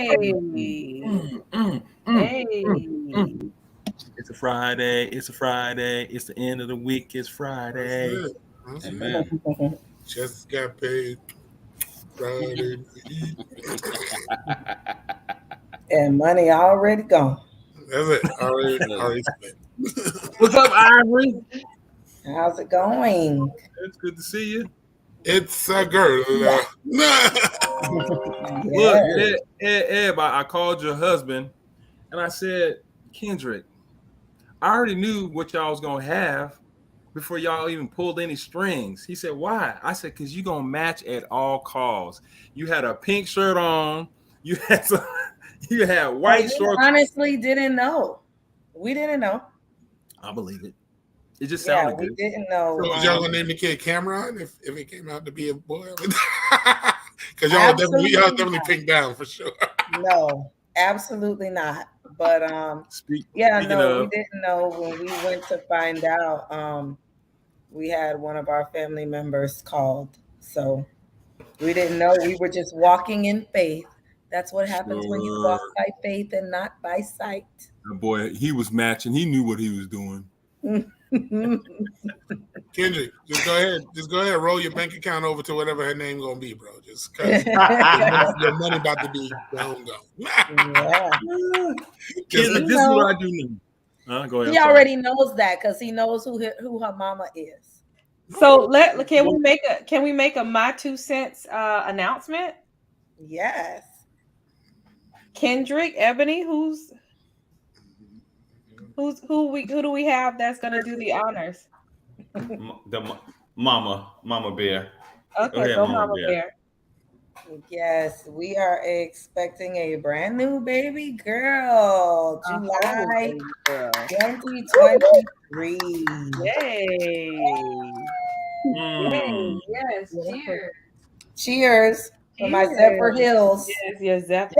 Hey. It's a Friday. It's a Friday. It's the end of the week. It's Friday. That's it. Amen. Just got paid Friday. And money already gone. That's it. Already spent. What's up, Ivory? How's it going? It's good to see you. It's a girl. Look, Eb, I called your husband and I said, Kendrick, I already knew what y'all was gonna have before y'all even pulled any strings. He said, why? I said, because you're gonna match at all costs. You had a pink shirt on, you had white shorts. Honestly didn't know. We didn't know. I believe it. It just sounded we good. didn't know. So was y'all gonna name the kid Cameron if it came out to be a boy? Because y'all definitely pinked down for sure. No, absolutely not. But we didn't know when we went to find out. We had one of our family members called, so we didn't know. We were just walking in faith. That's what happens when you walk by faith and not by sight. Boy, he was matching. He knew what he was doing. Kendrick, just go ahead, roll your bank account over to whatever her name gonna be, bro. Just cause your money about to be gone. This is what I do now. Go ahead. He already knows that because he knows who her mama is. So can we make a my 2 cents announcement? Yes. Kendrick, Ebony, who do we have that's gonna do the honors? The Mama Bear. Okay, go Mama Bear. Yes, we are expecting a brand new baby girl, July 2023. Yay! Yes, cheers. Cheers. For my Zephyr Hills. Yes, Zephyr.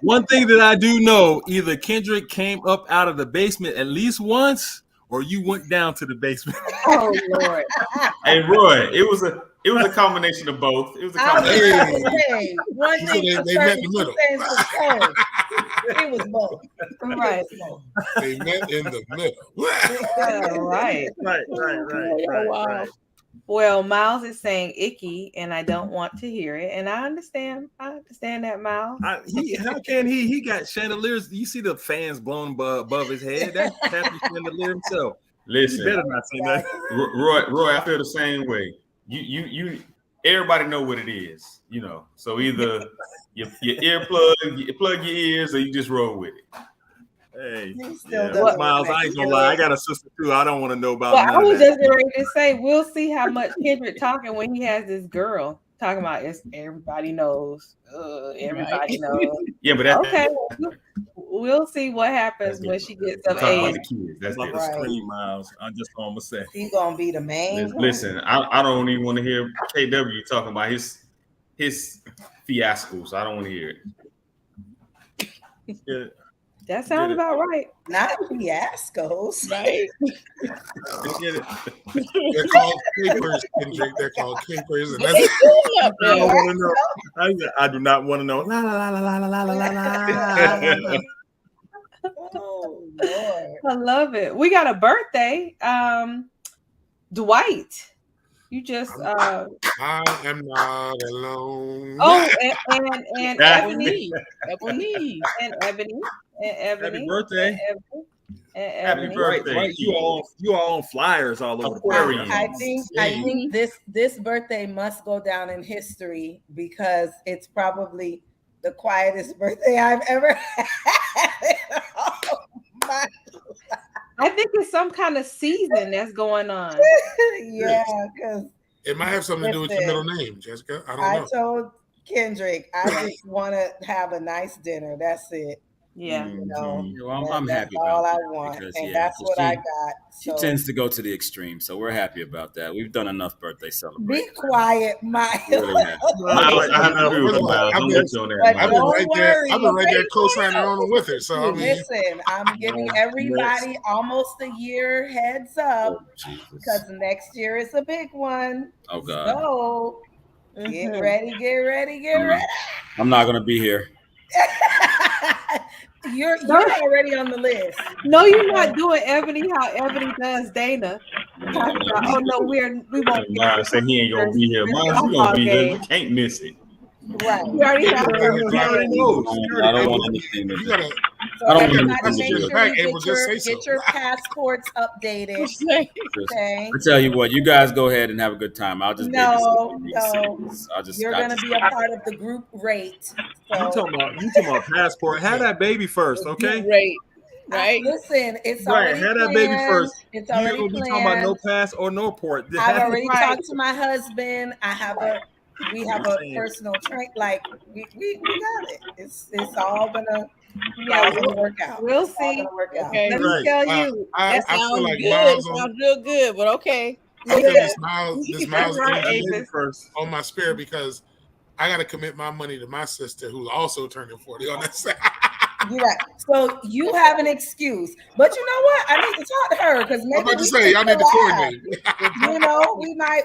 One thing that I do know, either Kendrick came up out of the basement at least once, or you went down to the basement. Oh Lord! Hey Roy, it was a combination of both. It was a combination. One thing they met in the middle. It was both. Right. They met in the middle. Right. Right. Well, Miles is saying icky, and I don't want to hear it. And I understand. That, Miles. How can he? He got chandeliers. You see the fans blowing above his head. That's Happy Chandelier himself. Listen, you better not say that. Roy, I feel the same way. You everybody know what it is, you know. So either your earplug, you plug your ears, or you just roll with it. Hey, Miles, I ain't gonna lie. I got a sister too. I don't want to know about. Well, I was just ready to say we'll see how much Kendrick talking when he has this girl talking about. Everybody knows. Everybody knows. Yeah, but okay. We'll see what happens when she gets of age. That's like a scream, Miles. I just gonna say he's gonna be the main. Listen, I don't even want to hear KW talking about his fiascos. I don't want to hear it. Yeah. That sounds about right. Not fiascos, right? They're called capers, Kendrick. They're called capers, and that's I do not want to know. La la la la la la la la. Oh Lord! I love it. We got a birthday. Dwight. You just I am not alone. Oh, and Ebony. And Ebony. Happy birthday. Happy birthday. Right. You all on flyers all over the place. I think this birthday must go down in history because it's probably the quietest birthday I've ever had. Oh my. I think it's some kind of season that's going on. Yeah, because it might have something to do with your middle name, Jessica. I don't know. I told Kendrick, I just want to have a nice dinner. That's it. Yeah. You know, well, I'm happy about all I want, because, and that's what I got. She tends to go to the extreme, so we're happy about that. We've done enough birthday celebrations. Be quiet, Miles. I've been right there co-signing on with her. So listen, I'm giving everybody almost a year heads up because next year is a big one. Oh God! So get ready. I'm not gonna be here. You're already on the list. No, you're not doing Ebony how Ebony does Dana. Talking about, oh no, we won't. Miles said he ain't gonna be here. Miles, you gonna be here. You can't miss it. Right. We already have I don't want anything to You gotta. So I don't everybody want make to sure do it. you April, just say so. get your passports updated. Okay. I tell you what, you guys go ahead and have a good time. I'll just No. You're gonna be a part of the group rate. So. You talking about passport? Have that baby first, okay? Right. Listen, it's Right, already have that planned. baby first. It's You already ain't gonna be talking planned. about no pass or no port. I've already talked to my husband. We have a personal train. Like we got it. It's all gonna work out. We'll see. Okay. Let me tell you. I That feel sounds like good. Miles Sounds real good, but okay. I feel this Miles Right, energy Avis. first. on my spirit because I got to commit my money to my sister who's also turning 40 on that side. You're right. So you have an excuse, but you know what? I need to talk to her because maybe I'm about to say y'all need to coordinate. You know, we might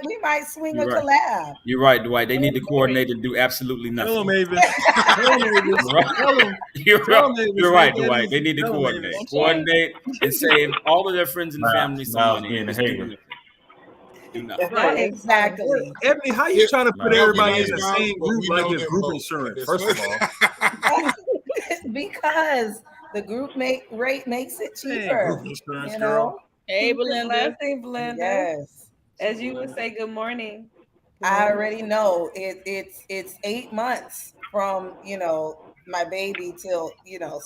swing You're a right. collab. You're right, Dwight. They need to coordinate and do absolutely nothing. Tell him, Avis. Tell him, Avis. Tell him. You're Tell right. him, Avis. You're right, Make that Dwight. easy. They need to Tell him, coordinate. Avis. Coordinate and save all of their friends and family some Miles money. being a Just do hater. nothing. Do nothing. Right, exactly. Ebony, how you trying to put They'll be everybody in nice, the Miles, same but group we like know it's them group both. insurance? First of all, Because the group rate makes it Hey, cheaper. group insurance, You girl. know? Hey, Belinda. Hey, Belinda. Yes. As you would say, good morning. I already know it's 8 months from my baby till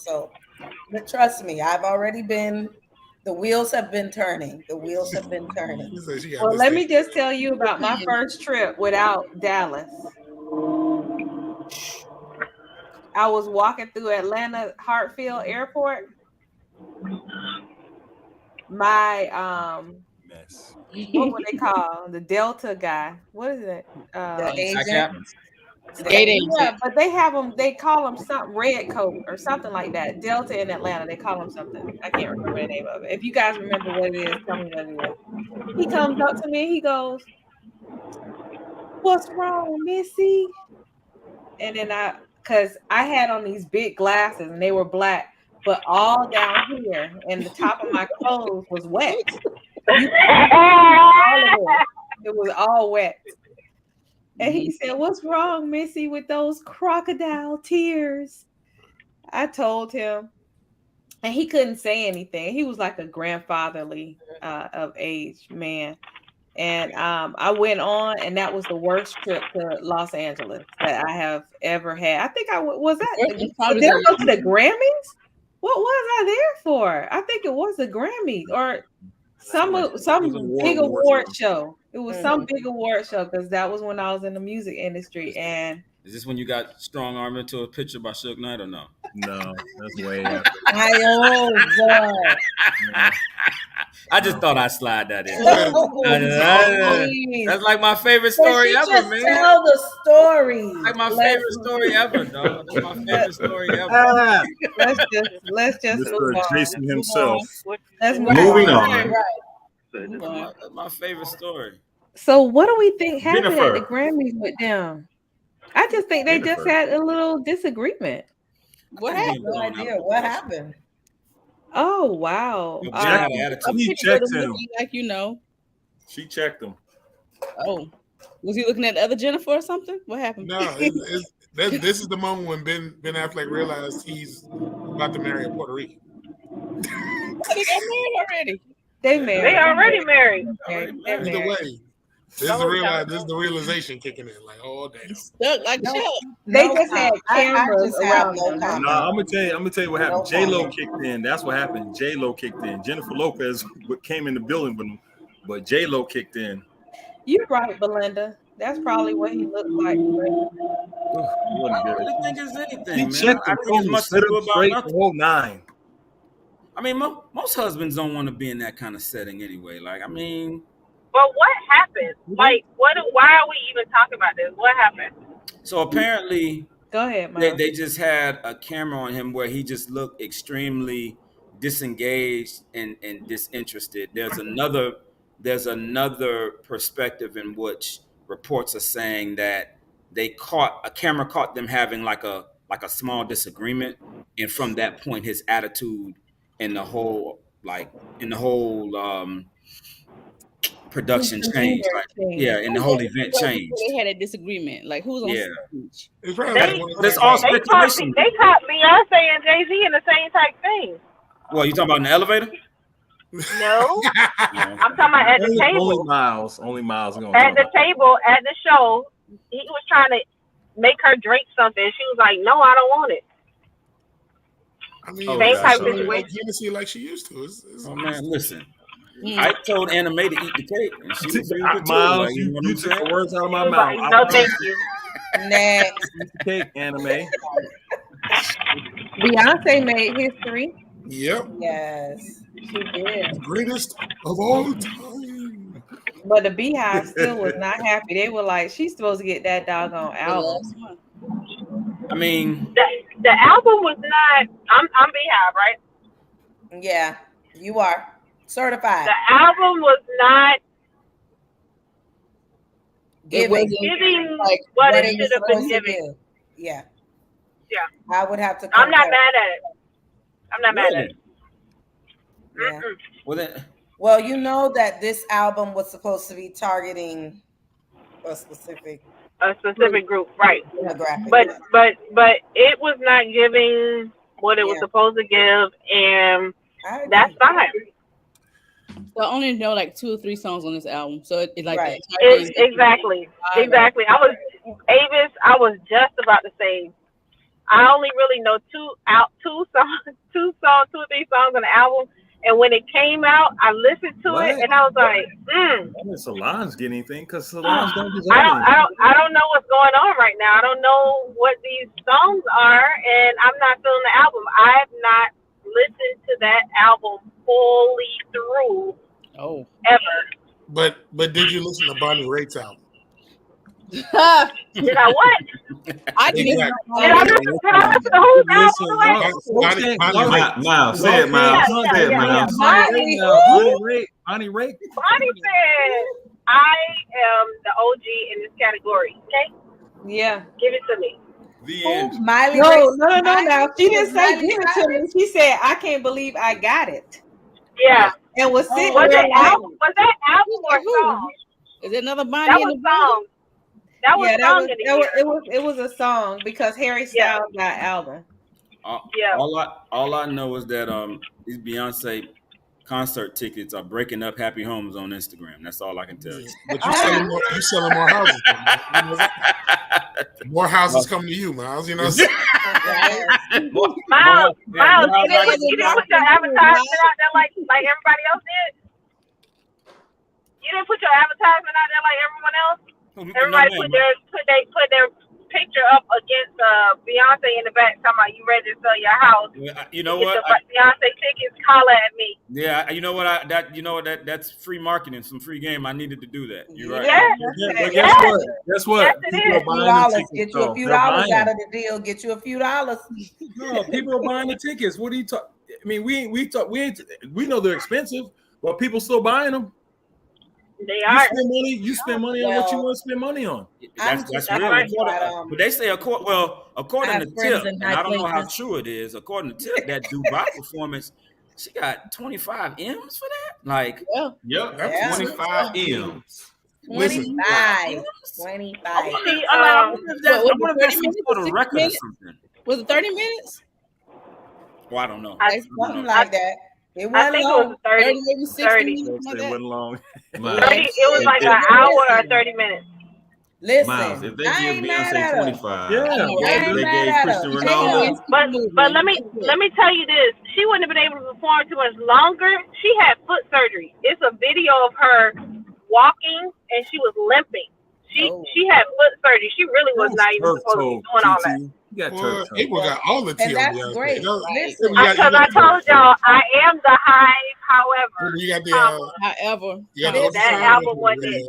so, but trust me, I've already been. The wheels have been turning. Well, let me just tell you about my first trip without Dallas. I was walking through Atlanta Hartfield Airport. My Mess. what would they call the Delta guy? What is it? The agent. State agent. Yeah, but they call him something red coat or something like that. Delta in Atlanta, they call him something. I can't remember the name of it. If you guys remember what it is, tell me what it is. He comes up to me, he goes, "What's wrong, Missy?" And then because I had on these big glasses and they were black, but all down here and the top of my clothes was wet. It was all wet. And he said, "What's wrong, Missy, with those crocodile tears?" I told him, and he couldn't say anything. He was like a grandfatherly of age man. And I went on, and that was the worst trip to Los Angeles that I have ever had. I think was that. Did I go to the Grammys? What was I there for? I think it was the Grammys or some big award show. It was some big award show because that was when I was in the music industry. And Is this when you got strong arm into a picture by Suge Knight or no? No, that's way after. I just thought I'd slide that in. Please. That's like my favorite story ever, just man. Tell the story. Like my favorite story ever, dog. That's my favorite story ever. let's just move Mr. on. Jason himself. Let's move Moving on. on. That's my favorite story. So what do we think happened at Jennifer. the Grammys with them? I just think they just had a little disagreement. What I have happened? no idea what happened. Oh wow. Jack had an attitude. He checked him. Like you know. She checked him. Oh, was he looking at the other Jennifer or something? What happened? No, this is the moment when Ben Affleck realized he's about to marry a Puerto Rican. They got married already. They married. They already married. Either way, this is the realization kicking in. Like, oh damn. Stuck like Chuck. They just had cameras just have around no them. comment. No, I'm gonna tell you what happened. No J Lo comment. kicked in. That's what happened. J Lo kicked in. Jennifer Lopez came in the building, but J Lo kicked in. You're right, Belinda. That's probably what he looked like. I don't really think it's anything, He man. checked I him. think it's much to do about straight nothing. the whole nine. I mean, most husbands don't want to be in that kind of setting anyway. Like, I mean, But what happened? Like, why are we even talking about this? What happened? so apparently Go ahead, Mom. they just had a camera on him where he just looked extremely disengaged and disinterested. There's another perspective in which reports are saying that a camera caught them having like a like a small disagreement, and from that point, his attitude and the whole production changed. Like, yeah, and the whole event changed. They had a disagreement. Like who's on stage? It's That's all speculation. They caught Beyonce and Jay-Z in the same type thing. Well, you talking about in the elevator? No, I'm talking about at the table. Only Miles. At the table at the show, he was trying to make her drink something. She was like, "No, I don't want it." I mean, same type so situation. Hennessy like she used to. Oh man, listen. I told Anna Mae to eat the cake, and she was Miles, like, you know took the words out of my She was mouth. like, no, thank you. Next. Eat the cake, Anime. Beyonce made history. Yep. Yes, she did. The greatest of all time. But the Beehive still was not happy. They were like, she's supposed to get that doggone album. I mean, the album was not. I'm Beehive, right? Yeah, you are certified. The album was not Giving like what it should have been giving. Yeah. Yeah. I would have to. I'm not mad at it. I'm not mad at it. Yeah. Well, you know that this album was supposed to be targeting a specific group, right? Demographic. But it was not giving what it was supposed to give, and that's fine. So I only know like 2 or 3 songs on this album, so it's like right. Exactly. I was just about to say, I only really know 2 or 3 songs on the album, and when it came out, I listened to it, and I was like, I mean, Solange get anything because Solange don't deserve I don't know what's going on right now. I don't know what these songs are, and I'm not feeling the album. I have not listened to that album fully through. Oh, ever. But did you listen to Bonnie Raitt's album? Did I what? I didn't. Did I listen to whose album? Miles, say it, Miles. Say it, Miles. Bonnie Raitt. Bonnie said, "I am the OG in this category." Okay. Yeah. Give it to me. The end. Miley No. Now she didn't say give it to me. She said, "I can't believe I got it." Yeah. And was sitting Was there that album or song? Is it another Bonnie? That was song. That was song. It was a song because Harry Styles got album. All I know is that these Beyonce concert tickets are breaking up happy homes on Instagram. That's all I can tell you. But you selling more houses. More houses come to you, Miles. You know what I'm saying? Miles, you didn't put your advertisement out there like everybody else did? You didn't put your advertisement out there like everyone else? Everybody put their picture up against Beyonce in the back, talking about you ready to sell your house. You know what? Beyonce tickets, holler at me. Yeah, you know what? That's free marketing, some free game. I needed to do that. You're right. Yes. Guess what? Yes, get you a few dollars out of the deal. Get you a few dollars. No, people are buying the tickets. What are you talking? I mean, we know they're expensive, but people still buying them. They are. You spend money on what you want to spend money on. That's real. Right. But they say according to Tip, and I don't know how true it is. According to Tip, that Dubai performance, she got 25 M's for that. Like, yep, 25 M's. 25. I wonder if that's for the record or something. Was it 30 minutes? Well, I don't know. Something like that. It I think long. it was 30, maybe 60 minutes. It wasn't long. 30, it was like an hour or 30 minutes. Listen, Miles, if they give Beyonce 25, they gave Cristiano Ronaldo. But let me tell you this: she wouldn't have been able to perform too much longer. She had foot surgery. It's a video of her walking, and she was limping. She had foot surgery. She really was not even supposed to be doing all that. April got all the tea and on that's great. Listen, because I told y'all I am the Hive. However, you got that album wasn't it.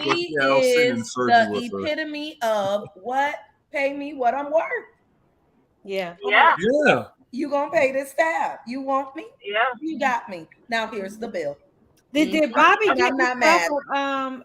He is the epitome of what? Pay me what I'm worth. Yeah. You gonna pay this tab? You want me? Yeah. You got me. Now here's the bill. Did Bobby get I'm not mad.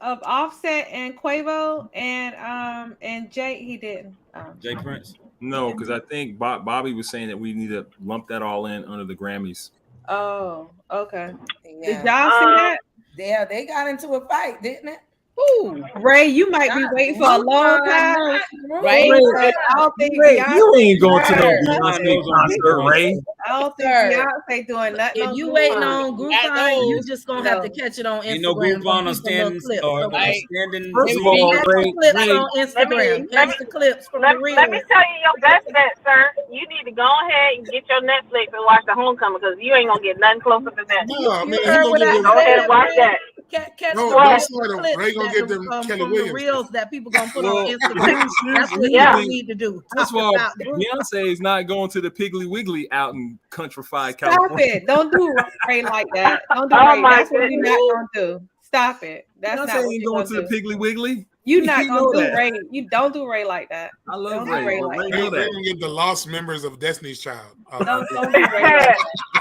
Of Offset and Quavo and Jay? He didn't. Jay Prince. No, because I think Bobby was saying that we need to lump that all in under the Grammys. Oh, okay. Yeah. Did y'all see that? Yeah, they got into a fight, didn't it? Ooh, Ray, you might be waiting for a long time, right? Ray, I don't think you ain't going to no Beyonce concert, Ray. I don't think Beyonce doing nothing. If you waiting on Groupon, you just gonna have to catch it on Instagram. You know, Groupon on standing. First of all, Ray, on Instagram. Catch the clips from the reels. Let me tell you your best bet, sir. You need to go ahead and get your Netflix and watch The Homecoming because you ain't gonna get nothing closer than that. No, I mean, heard what I said, go ahead and watch that. Catch No, the Ray clips gonna get them Kelly from Williams the reels that people gonna put Well, on Instagram. That's what you need to do. First of all, Talk about Beyonce is not going to the Piggly Wiggly out in countrified Stop California. it. Don't do Ray like that. Don't do Oh Ray. my That's what you're goodness. not gonna do. Stop it. That's not Beyonce what ain't you're going gonna to the do. Piggly Wiggly. You're not You gonna know do that. Ray. You don't do Ray like that. I love Don't do Ray. Ray but like Ray that. know Ray that. gonna get the lost members of Destiny's Child. Don't do Ray like that.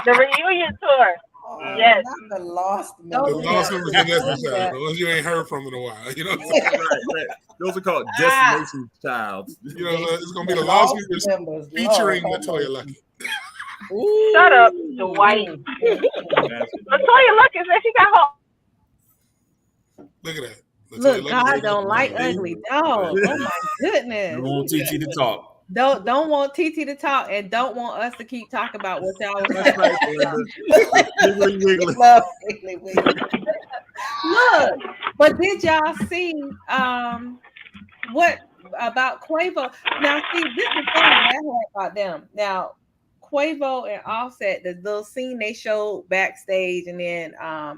The reunion tour. Yes. Not the lost The members. lost members of Destiny's Child. The ones you ain't heard from in a while. You know what I'm saying? Right. Those are called Destination Child. You know, it's gonna be the lost members featuring Latoya Lucky. Shut up, Dwight. Latoya Lucky said she got her. Look at that. Look, God don't like ugly dog. Oh my goodness. You want TT to talk. Don't want TT to talk and don't want us to keep talking about what y'all was That's saying. right, Piggly Wiggly. Love Piggly Wiggly. Look, but did y'all see what about Quavo? Now, see, this is the thing that I had about them. Now, Quavo and Offset, the little scene they showed backstage, and then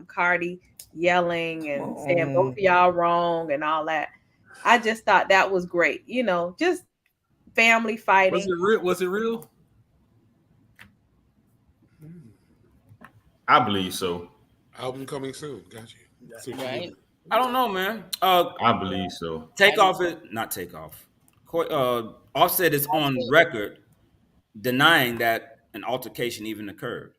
Cardi yelling and saying both of y'all wrong and all that. I just thought that was great. You know, just family fighting. Was it real? Was it real? I believe so. Album coming soon. Got you. Right. I don't know, man. I believe so. Offset is on record denying that an altercation even occurred.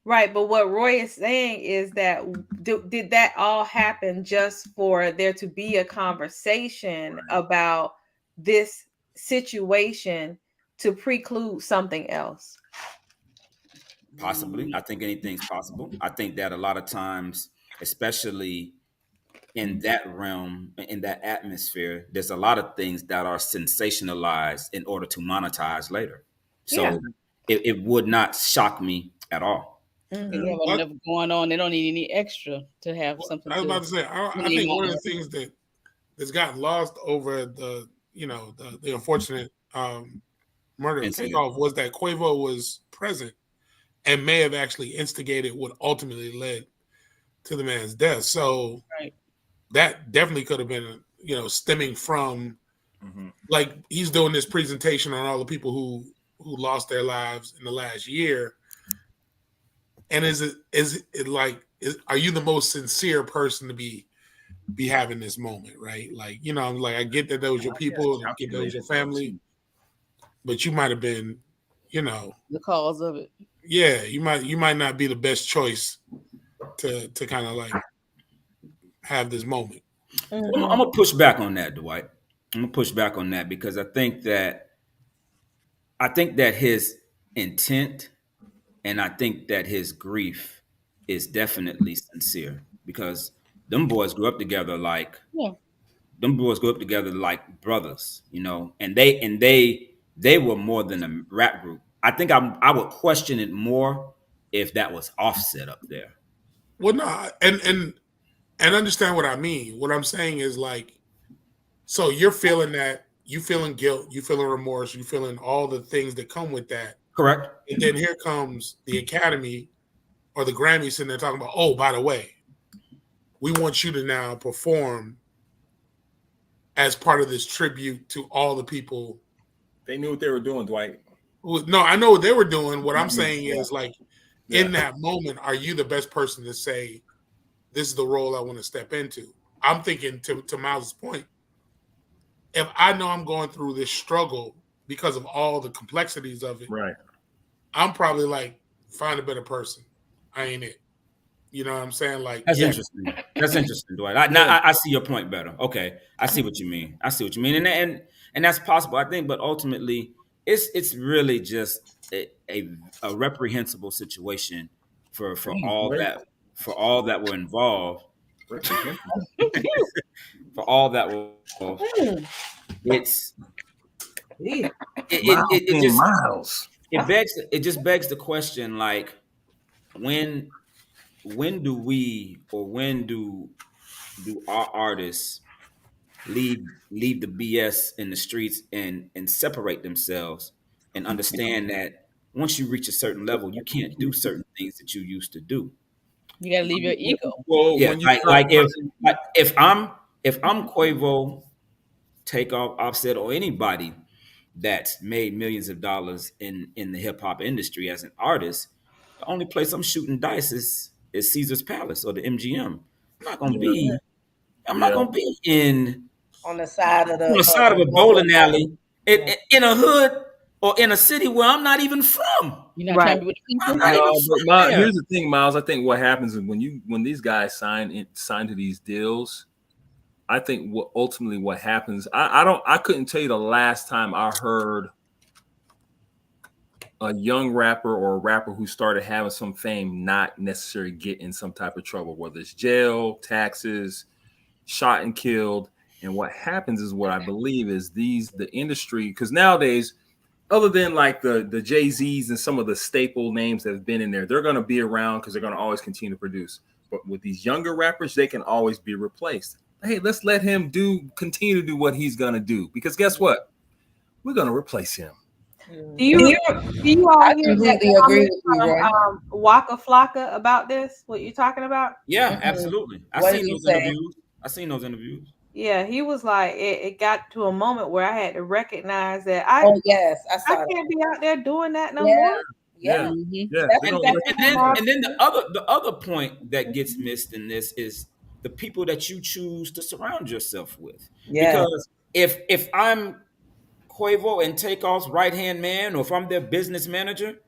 Right, but what Roy is saying is that did that all happen just for there to be a conversation about this situation to preclude something else? Possibly. I think anything's possible. I think that a lot of times, especially in that realm, in that atmosphere, there's a lot of things that are sensationalized in order to monetize later. So it would not shock me at all. Mm-hmm. They have enough going on. They don't need any extra to have something. I was about to say, I think one of the things that's gotten lost over the unfortunate murder of Takeoff was that Quavo was present and may have actually instigated what ultimately led to the man's death. So that definitely could have been, stemming from like he's doing this presentation on all the people who lost their lives in the last year. And are you the most sincere person to be having this moment, right? Like, I get that those your people, I get those your family, but you might have been, the cause of it. Yeah, you might not be the best choice to kind of like have this moment. I'm gonna push back on that, Dwight. I'm gonna push back on that because I think that his intent and I think that his grief is definitely sincere because them boys grew up together like brothers, and they were more than a rap group. I think I would question it more if that was Offset up there. Well, no, and understand what I mean. What I'm saying is like, so you're feeling that, you feeling guilt, you feeling remorse, you feeling all the things that come with that. Correct. And then here comes the Academy or the Grammys sitting there talking about, oh, by the way, we want you to now perform as part of this tribute to all the people. They knew what they were doing, Dwight. No, I know what they were doing. What I'm saying is like, in that moment, are you the best person to say, this is the role I want to step into? I'm thinking to Miles' point, if I know I'm going through this struggle because of all the complexities of it, right? I'm probably like, find a better person. I ain't it. You know what I'm saying? Like that's interesting. That's interesting, Dwight. I see your point better. Okay, I see what you mean. And that's possible, I think. But ultimately, it's really just a reprehensible situation for all that were involved. For all that were involved. It just begs the question, like, when do our artists leave the BS in the streets and separate themselves and understand that once you reach a certain level, you can't do certain things that you used to do. You gotta leave your ego. Well, yeah, if I'm Quavo, Takeoff, Offset, or anybody that's made millions of dollars in the hip hop industry as an artist, the only place I'm shooting dice is Caesar's Palace or the MGM. I'm not gonna be on the side of a bowling alley in a hood or in a city where I'm not even from. You're not trying to be with people. Here's the thing, Miles. I think what happens is when these guys sign to these deals, I think what happens. I couldn't tell you the last time I heard a young rapper or a rapper who started having some fame not necessarily get in some type of trouble, whether it's jail, taxes, shot and killed. And what happens is, what I believe is the industry, because nowadays, other than like the Jay-Z's and some of the staple names that have been in there, they're going to be around because they're going to always continue to produce. But with these younger rappers, they can always be replaced. Hey, let's let him continue to do what he's going to do, because guess what? We're going to replace him. Do you all hear that agree with you, right? Waka Flocka about this? What you're talking about? Yeah, absolutely. I've seen those interviews. Yeah, he was like, it got to a moment where I had to recognize that I can't be out there doing that no more. Yeah. And then the other point that gets missed in this is the people that you choose to surround yourself with. Yeah. Because if I'm Quavo and Takeoff's right-hand man, or if I'm their business manager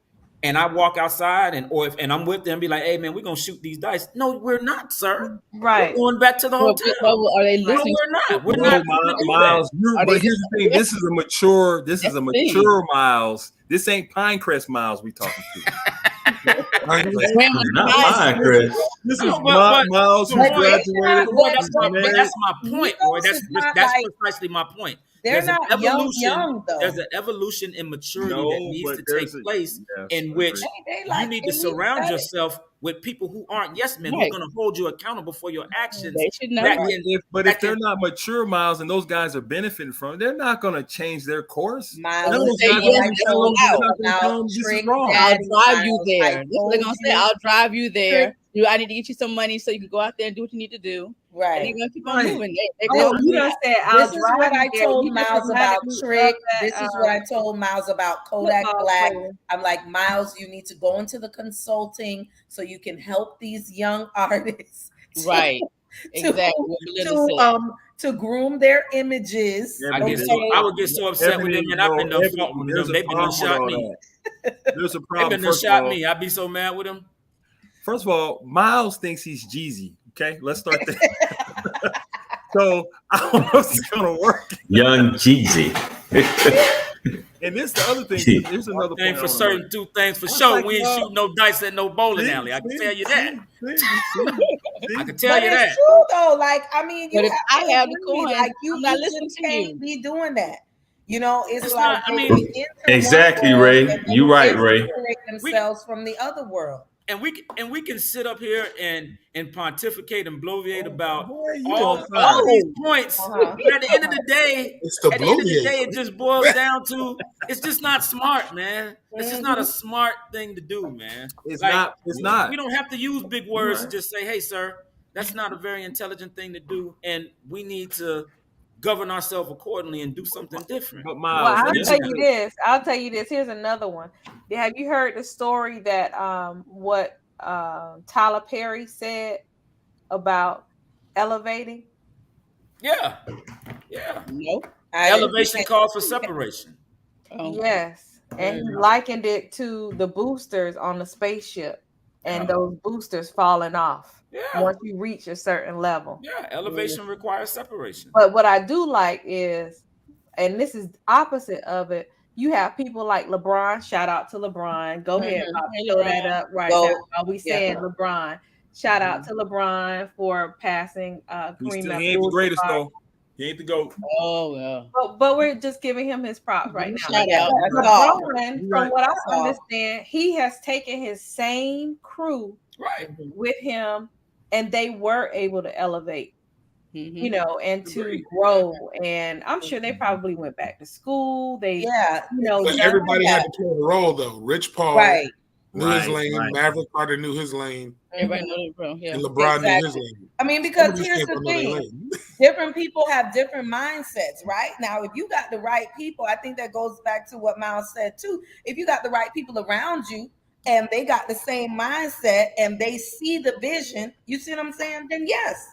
and I walk outside and I'm with them, be like, hey man, we're gonna shoot these dice. No, we're not, sir. Right. We're going back to the hotel. Are they listening? No, we're not. Miles, but here's the thing, this is a mature Miles. This ain't Pinecrest Miles we talking to. Not Pinecrest. This is Miles who graduated. That's my point, boy. That's precisely my point. They're not young though. There's an evolution in maturity that needs to take place, in which you need to surround yourself with people who aren't yes men, who are going to hold you accountable for your actions. They should know. But if they're not mature, Miles, and those guys are benefiting from it, they're not going to change their course. Miles, I'll drive you there. They're going to say, I'll drive you there. I need to get you some money so you can go out there and do what you need to do. Right. And they're going to keep on moving. This is what I told Miles about Trick. This is what I told Miles about Kodak Black. I'm like, Miles, you need to go into the consulting so you can help these young artists. Right. Exactly. To groom their images. I would get so upset with them, and I've been done fought with them. They've been shot me. There's a problem. They've been shot me. I'd be so mad with them. First of all, Miles thinks he's Jeezy. Okay, let's start there. So I don't know if it's gonna work. Young Jeezy. And this the other thing. Here's another thing for certain, two things for sure. We ain't shooting no dice at no bowling alley. I can tell you that. I can tell you that. It's true though. Like, I mean, but if I have the coin, like you not listening to you. Be doing that. You know, it's like not, I mean, exactly, Ray. You right, Ray. Themselves from the other world. And we can sit up here and pontificate and bloviate about all these points. But at the end of the day, it just boils down to it's just not smart, man. It's just not a smart thing to do, man. It's not. We don't have to use big words to just say, hey, sir, that's not a very intelligent thing to do. And we need to govern ourselves accordingly and do something different. But Miles, I'll tell you this. Here's another one. Have you heard the story that what Tyler Perry said about elevating? Yeah. No. Elevation calls for separation. Yes. And he likened it to the boosters on the spaceship. and those boosters falling off once you reach a certain level. Yeah, elevation requires separation. But what I do like is, and this is opposite of it, you have people like LeBron. Shout out to LeBron. Go ahead, show that up right now. While we saying LeBron. Shout out to LeBron for passing Kareem. He ain't the greatest though. He ain't the GOAT. Oh yeah. But we're just giving him his props right now. Shout out. LeBron, from what I understand, he has taken his same crew with him, and they were able to elevate. You know, and to grow, and I'm sure they probably went back to school. They, but everybody had to play a role though. Rich Paul knew his lane. Maverick Carter knew his lane. Everybody knew LeBron. Yeah, and LeBron knew his lane. I mean, because here's the thing: different people have different mindsets, right? Now, if you got the right people, I think that goes back to what Miles said too. If you got the right people around you, and they got the same mindset and they see the vision, you see what I'm saying? Then yes,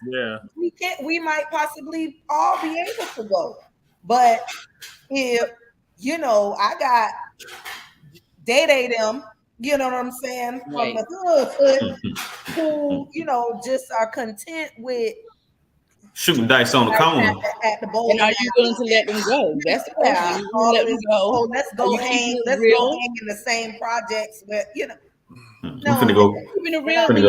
we might possibly all be able to go. But if I got Day them, you know what I'm saying, from the hood, who just are content with shooting dice on the corner. At the bowl. And are you willing to let them go? That's the question. Let them go. Let's go hang. Let's go hang in the same projects where I'm finna go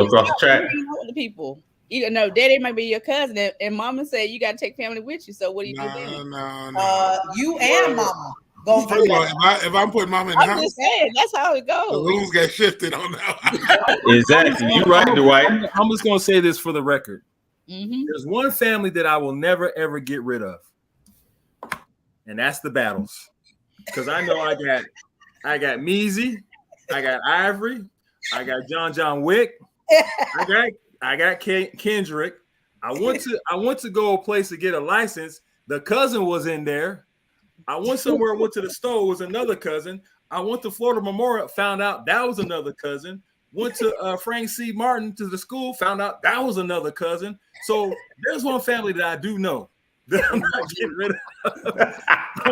across the track. The people. You know, daddy might be your cousin, and mama said you got to take family with you. So what do you do then? No. You and mama. First of all, if I'm putting mama in the house, I'm just saying that's how it goes. The rules get shifted on that. Exactly, you right, Dwight. I'm just gonna say this for the record. There's one family that I will never ever get rid of, and that's the Battles. Because I know I got Measy, I got Ivory, I got John Wick, I got Kendrick. I went to go a place to get a license. The cousin was in there. I went somewhere, went to the store, was another cousin. I went to Florida Memorial, found out that was another cousin. Went to Frank C. Martin to the school, found out that was another cousin. So there's one family that I do know that I'm not getting rid of.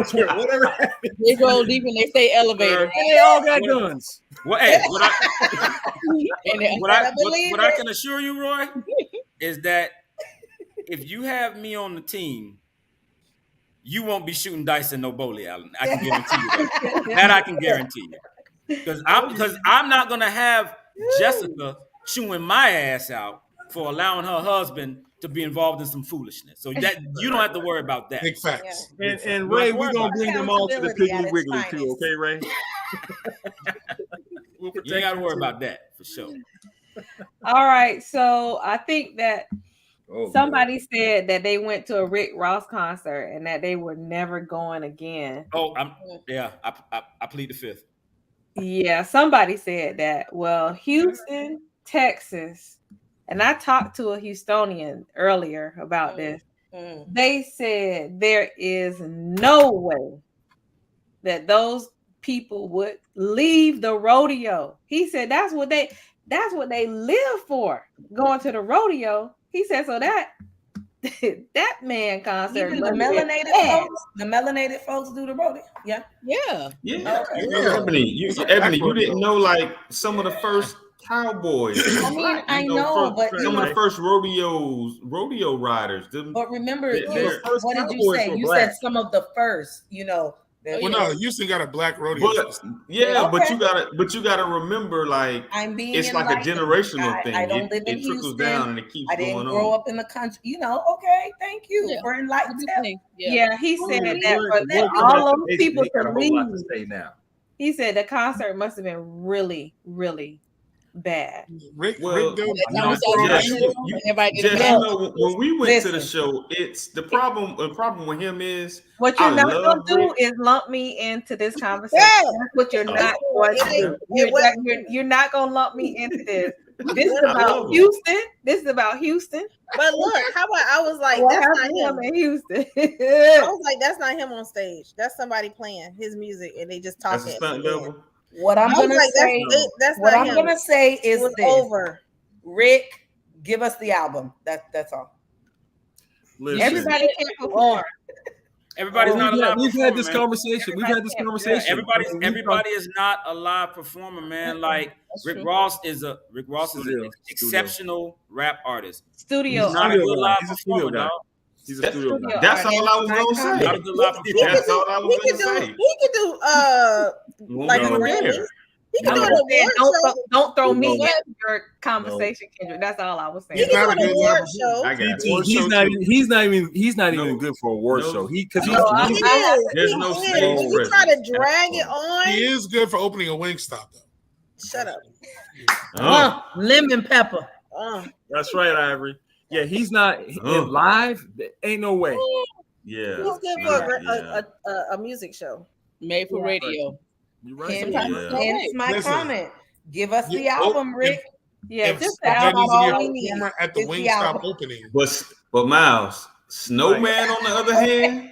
Whatever happens. They go deep and they stay elevated. And they all got guns. Well, hey, what I can assure you, Roy, is that if you have me on the team, you won't be shooting dice in no bowling alley. I can guarantee you that. That I can guarantee you. Because I'm not gonna have Jessica chewing my ass out for allowing her husband to be involved in some foolishness. So that you don't have to worry about that. Big facts. And Ray, we're gonna bring them all to the Piggly Wiggly too, okay, Ray? You ain't gotta worry about that for sure. All right, so I think that somebody said that they went to a Rick Ross concert and that they were never going again. I plead the fifth. Yeah, somebody said that. Well, Houston, Texas, and I talked to a Houstonian earlier about this. They said there is no way that those people would leave the rodeo. He said that's what they live for, going to the rodeo. He said so that man concert. Even the melanated folks do the rodeo. Yeah. Ebony, you didn't know like some of the first cowboys. I mean, I know, but some of the first rodeo riders. But remember, what did you say? You said some of the first. Well, no, Houston got a black rodeo. But you gotta remember, like, it's like a generational thing. I don't live in Houston. It trickles down and it keeps going on. I didn't grow up in the country. Okay, thank you for enlightening me. Yeah, he said that for all those people to leave. He said the concert must have been really, really bad. Rick when we went to the show, it's the problem. The problem with him is what you're not going to do is lump me into this conversation. That's what you're not going to do. You're not going to lump me into this. This is about Houston. This is about Houston. But look, how about I was like, that's not him in Houston. I was like, that's not him on stage. That's somebody playing his music and they just talking. That's a stunt double. What I'm gonna say is this. Over. Rick, give us the album. That's all. Listen. Everybody can perform. Everybody's not a live We've performer, had this man. conversation. We've had this conversation. Yeah, everybody is not a live performer, man. Like Rick Ross is an exceptional rap artist. Studio. He's not a good live He's a studio performer, guy. dog. He's a studio guy. That's all I was gonna say. Not a good live performer. That's all I was gonna say. He could do like No. a Grammy. He could do an Saying, award show. don't throw me No. in your conversation, Kendrick. That's all I was saying. He could do an award show. I got it. He's not even good for a award show. There's no stage You presence. try to drag it on. He is good for opening a Wingstop, though. Shut Oh. Lemon pepper. That's right, Ivory. Yeah, he's not in live. Ain't no way. Yeah. He's good for a music show. Made for radio. You're right. Hence my Listen. comment. Give us the album, Rick. Yeah, If just that album needs to all be we a need. performer at the It's the Wingstop album. opening. But Miles, Snowman on the other hand,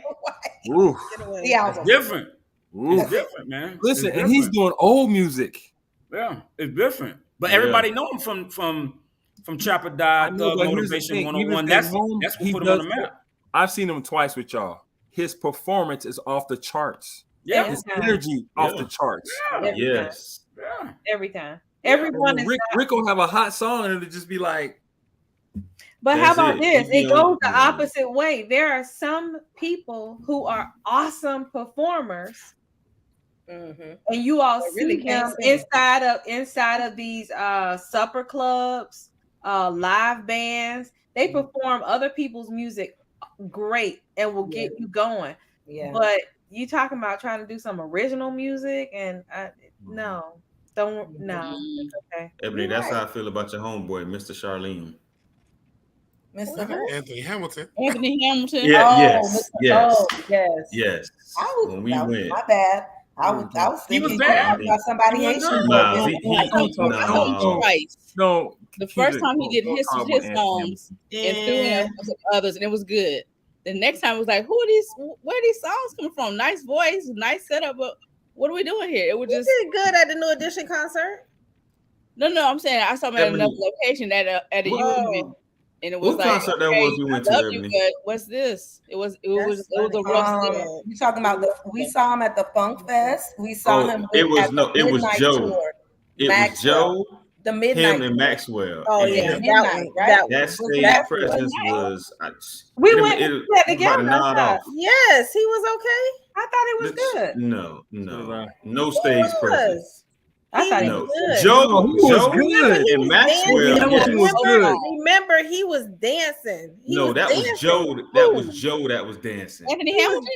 Ooh. The album. It's different. Ooh. It's different, man. Listen, It's and he's different. doing old music. Yeah, it's different. But Yeah. everybody know him from Chopper I Died, know, Thug but here's the Motivation thing, 101. even That's at home, what he put him on the does- map. I've seen him twice with y'all. His performance is off the charts. Yeah. His energy off the charts. yes. Yeah. Every time. Everyone is. Rick will have a hot song and it'll just be like, But how That's about it. this? You It know, goes the opposite way. There are some people who are awesome performers, and you all They see really them can't sing. inside of these supper clubs, live bands. They perform other people's music great and will get you going. Yeah. But you talking about trying to do some original music, and no, don't no. Okay. Ebony, that's how I feel about your homeboy, Mr. Charlene. Mr. Anthony Hamilton. Anthony Hamilton. Yeah, Oh, yes, Mr. yes, Oh, yes. yes. I was, When we that was went, my bad. I was He was thinking bad. about somebody He was Haitian. good. Nah, I saw him twice. no. The first time he did his Kendrick, songs and threw in some others, and it was good. The next time it was like, where are these songs coming from? Nice voice, nice setup, but what are we doing here? It was He just did good at the New Edition concert. no. I'm saying I saw him at Ebony. another location at a union, and it was What like, concert that okay, was we went I to, love you, Ebony? but what's this? It was a rough set. You talking about we saw him at the Funk Fest. We saw him. It was at the it was Midnight Joe. Tour. It was Maxwell. Joe, The Midnight. him, and Maxwell. Oh And yeah, Midnight, that one, right? that stage That presence was. We went to that about to together. nod off. Yes, he was okay. I thought it was good. No stage He presence. was. I thought he No, was good. Joe, he was Joe, good. and Maxwell. Hamilton was good. Remember, he was dancing. That was Joe. That was Joe. That was dancing. Anthony Hamilton.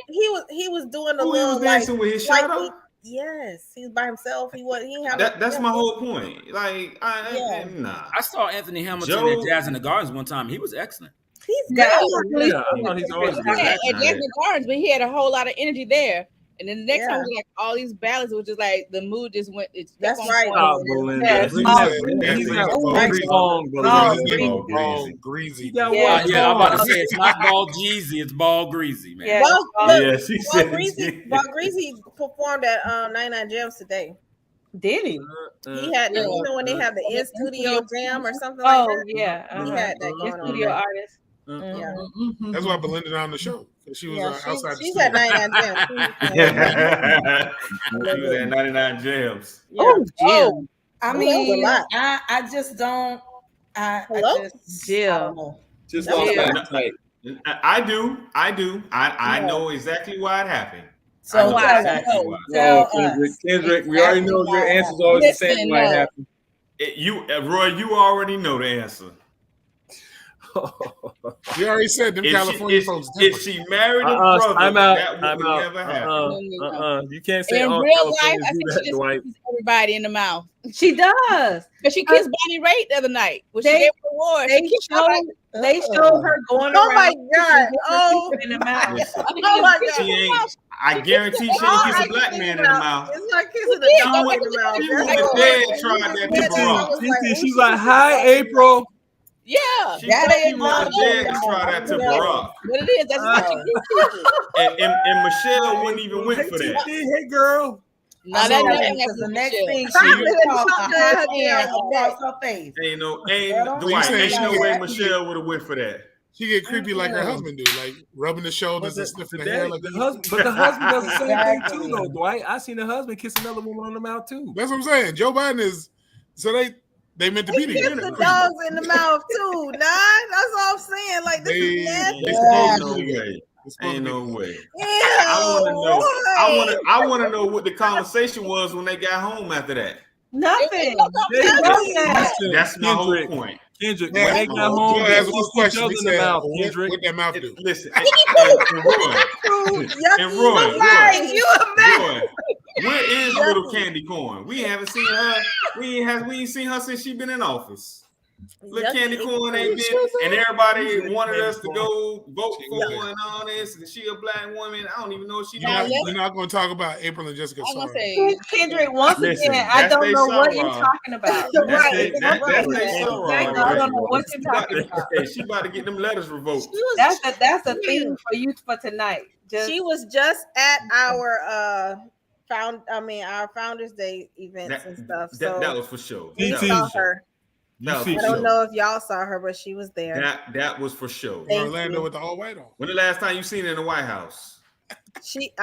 He was doing a Who he little was dancing with his shadow? Yes, he was by himself. He had That's my whole point. Like, nah. I saw Anthony Hamilton Joe- at Jazz in the Gardens one time. He was excellent. He's Yeah, good. Yeah, I thought he's always good. Yeah, at Nah, Jackson Gardens, but he had a whole lot of energy there. And then the next Yeah. time was like all these ballads, which is like the mood just went. It's That's right. Stop, Belinda. Yes. He's not wrong, Belinda. Greasy. Yeah, Yeah, I'm about to say it's not Ball Jeezy, it's Ball Greasy, man. Yeah. Yeah, she said. Bob Greasy performed at 99 Jams today. Did he? He had, you know, when they have the in studio jam or something like Oh that. yeah. He had that going on. Studio artist. Yeah. That's why Belinda on the show. She was outside the she's studio. at 99 Jams. She was at 99 Jams. Yeah. Oh, Jill. I That was mean, a lot. I just don't. Hello? I don't Jill. know. Just That was lost a that tight. I do. I know exactly why it happened. So I know why? exactly why. Tell Kendrick, us we already know your exactly answer's why. always the Listen, same. Why it no. happened. Roy, you already know the answer. You already said them California folks. If she married a brother, I'm out. that I'm would out. never happen. You can't say In all real Californians life, I do think that, she just Dwight. kisses everybody in the mouth. She does. But she kissed Bonnie Raitt the other night. When she They- gave her award, They she kissed showed her. they showed her going Oh around. my God. kissing Oh. people in the mouth. Listen, Oh my God. she ain't. I guarantee she ain't kiss a black man in the mouth. It's not kissing She a dog went- in the mouth. she That's went all. to bed, tried that Yes, to I Barack. was like, She's oh, like, "Hi, April." Yeah. She That went ain't to my bed to fault. try that to Yeah. Barack. What it is, that's what she did. And Michelle wouldn't even went for that. Hey, girl. Now I that know, never because happened the to next Michelle. thing Stop she it. tossed a Stop hot it. hand across her face. Ain't Girl, Dwight, You ain't saying no she way was- Michelle would have went for that. She get creepy like her husband do, like rubbing the shoulders and sniffing the hair. Like the husband does the same thing too, though, Dwight. I seen the husband kiss another woman on the mouth too. That's what I'm saying. Joe Biden is they meant to be together. The dogs in the mouth too, nah. That's all I'm saying. Like this is nasty. Ain't no way. Ew, I want to know what the conversation was when they got home after that. Nothing. That's my whole point. Kendrick, when they got home, they kissed each other in the mouth. Kendrick, what that mouth do? Listen, and Roy, where is little Candy Corn? We haven't seen her. We ain't seen her since she been in office. Little Candy Corn ain't been, and everybody wanted us to go vote for her and all this. And she a black woman. I don't even know if she. You're not going to talk about April and Jessica. Kendrick, once again, I don't know what you're talking about. I don't know what you're talking about. She about to get them letters revoked. That's a thing for you for tonight. She was just at our our Founders Day events and stuff. So that was for sure. We saw her. I don't know if y'all saw her, but she was there. That was for sure. Orlando with the all white on. When the last time you seen her in the White House? She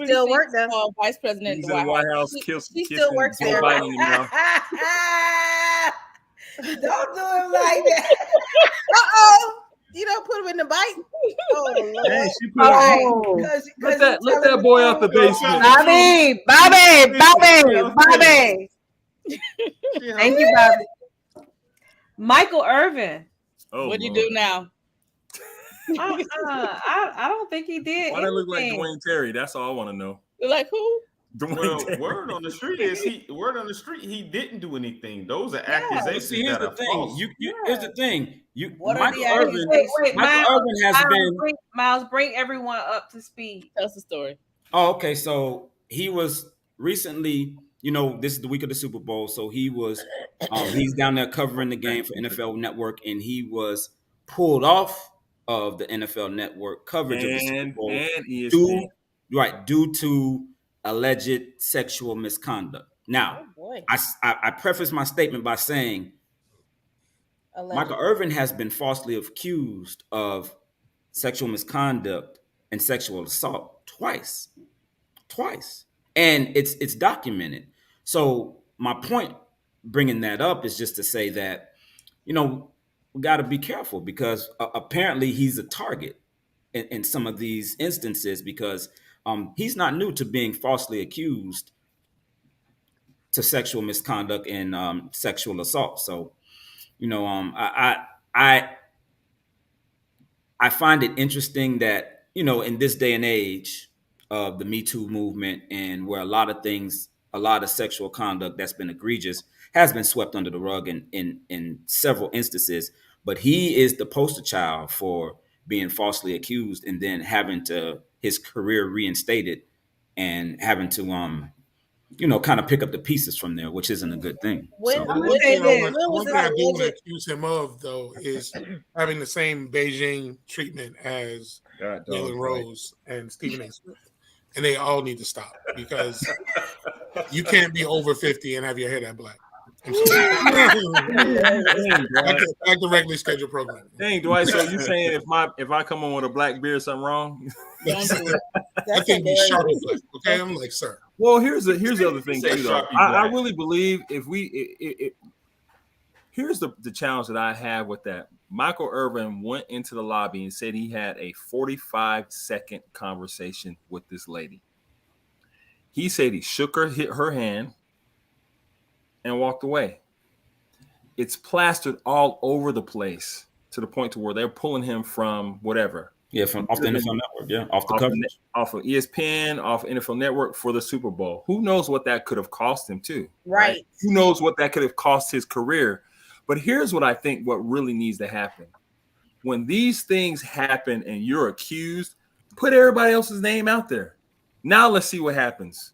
still worked there. Vice President in the White House. She still works there. Don't do him like that. You don't put him in the bite. Oh, Lord. Hey, she put let that boy out the basement. Bobby. Thank you, Bobby. Michael Irvin. What do you do now? I don't think he did. Why they look like Dwayne Terry? That's all I want to know. Like who? Word on the street is he didn't do anything. Those are accusations. See, here's the thing. Here's the thing. Michael Irvin has been. Miles, bring everyone up to speed. Tell us the story. Oh, okay. So he was recently. This is the week of the Super Bowl, so he was he's down there covering the game for NFL Network, and he was pulled off of the NFL Network coverage of the Super Bowl due to alleged sexual misconduct. Now, I preface my statement by saying Michael Irvin has been falsely accused of sexual misconduct and sexual assault twice, and it's documented. So my point bringing that up is just to say that, we got to be careful because apparently he's a target in some of these instances because he's not new to being falsely accused to sexual misconduct and sexual assault. So, I find it interesting that, in this day and age of the Me Too movement and where a lot of sexual conduct that's been egregious has been swept under the rug in several instances, but he is the poster child for being falsely accused and then having his career reinstated and having to kind of pick up the pieces from there, which isn't a good thing. One thing I do want to accuse him of, though, is having the same Beijing treatment as Jalen Rose and Stephen A. Smith. And they all need to stop because you can't be over 50 and have your hair that black. Like the regularly scheduled program. Dang, Dwight. So you saying if I come on with a black beard, something wrong? I think be sharp black. Okay, I'm like, sir. Well, here's the other thing too, though. I really believe here's the challenge that I have with that. Michael Irvin went into the lobby and said he had a 45-second conversation with this lady. He said he shook her hand and walked away. It's plastered all over the place to the point to where they're pulling him from whatever. Yeah, from off the NFL Network. Yeah, off the coverage. Off of ESPN, off NFL Network for the Super Bowl. Who knows what that could have cost him too? Right. Who knows what that could have cost his career? But here's what I think what really needs to happen. When these things happen and you're accused, put everybody else's name out there. Now let's see what happens.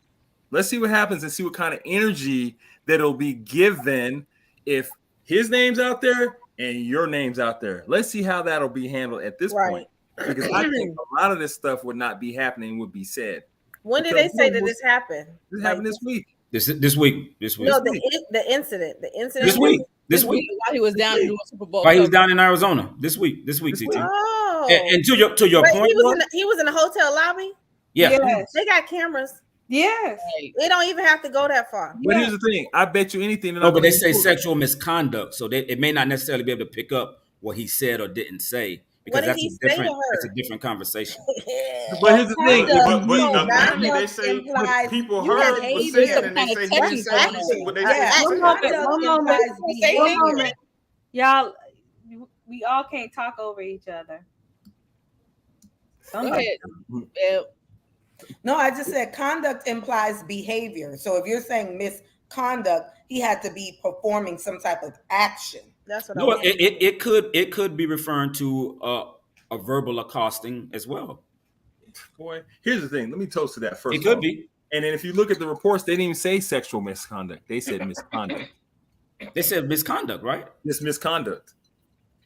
Let's see what happens and see what kind of energy that'll be given if his name's out there and your name's out there. Let's see how that'll be handled at this point. Because I think a lot of this stuff would not be happening, would be said. When did they say that this happened? This happened this week. This week. No, the incident. The incident. This week. This week. While he was down doing Super Bowl. While he was down in Arizona this week, CT. Oh. And to your Wait, point, he was in the hotel lobby. yeah, Yes. They got cameras. Yes. They don't even have to go that far. But here's the thing: I bet you anything. No, but they say sexual misconduct, so it may not necessarily be able to pick up what he said or didn't say because that's a different conversation. But here's the thing: but apparently they say people heard was saying, and they say he didn't say what they said. One moment. Y'all, we all can't talk over each other. Go ahead. No, I just said conduct implies behavior. So if you're saying misconduct, he had to be performing some type of action. That's what I mean. It could be referring to a verbal accosting as well. Boy, here's the thing. Let me toast to that first. It could be. And then if you look at the reports, they didn't even say sexual misconduct. They said misconduct. They said misconduct, right? It's misconduct.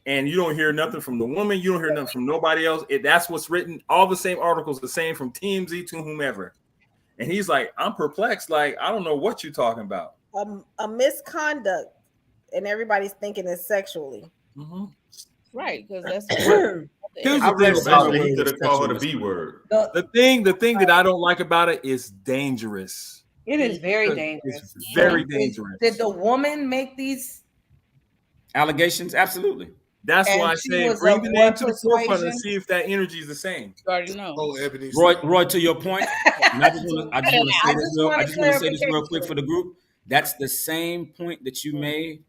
And you don't hear nothing from the woman. You don't hear nothing from nobody else. That's what's written. All the same articles, the same from TMZ to whomever. And he's like, I'm perplexed. Like, I don't know what you're talking about. A misconduct, and everybody's thinking it's sexually. Mm-hmm. Right, because that's. Here's the thing about it. He could have called her the B word. The thing that I don't like about it is dangerous. It is very dangerous. It's very dangerous. Did the woman make these allegations? Absolutely. That's why I say bring the name to the forefront and see if that energy is the same. You already know. Roy, to your point, I just want to say this real quick for the group. That's the same point that you made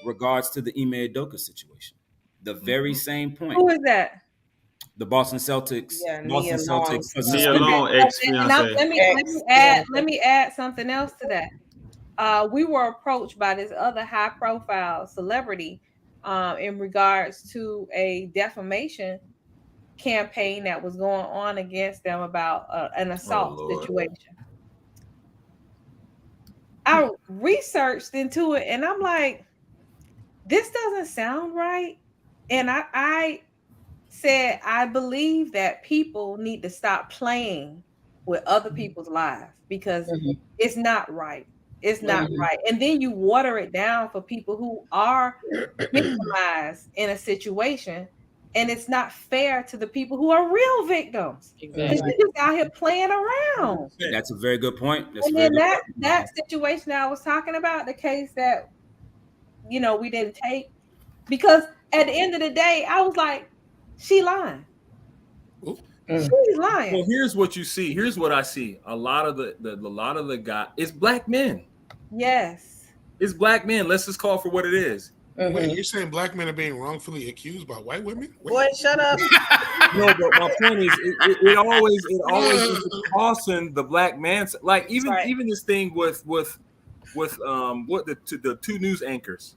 regards to the Ime Udoka situation. The very same point. Who is that? The Boston Celtics. Yeah, Boston Celtics. Nia Long, ex-fiance. Let me add something else to that. We were approached by this other high-profile celebrity in regards to a defamation campaign that was going on against them about an assault situation. I researched into it and I'm like, this doesn't sound right. And I said, I believe that people need to stop playing with other people's lives because it's not right. It's not right. And then you water it down for people who are victimized in a situation. And it's not fair to the people who are real victims. Exactly. They're just out here playing around. That's a very good point. And then that situation that I was talking about, the case that, we didn't take, because at the end of the day, I was like, she lying. She's lying. Well, here's what you see. Here's what I see. A lot of the guy, it's black men. Yes. It's black men. Let's just call it for what it is. Wait, you're saying black men are being wrongfully accused by white women? Boy, shut up. No, but my point is, it always is tossing the black man. Like even this thing with the two news anchors,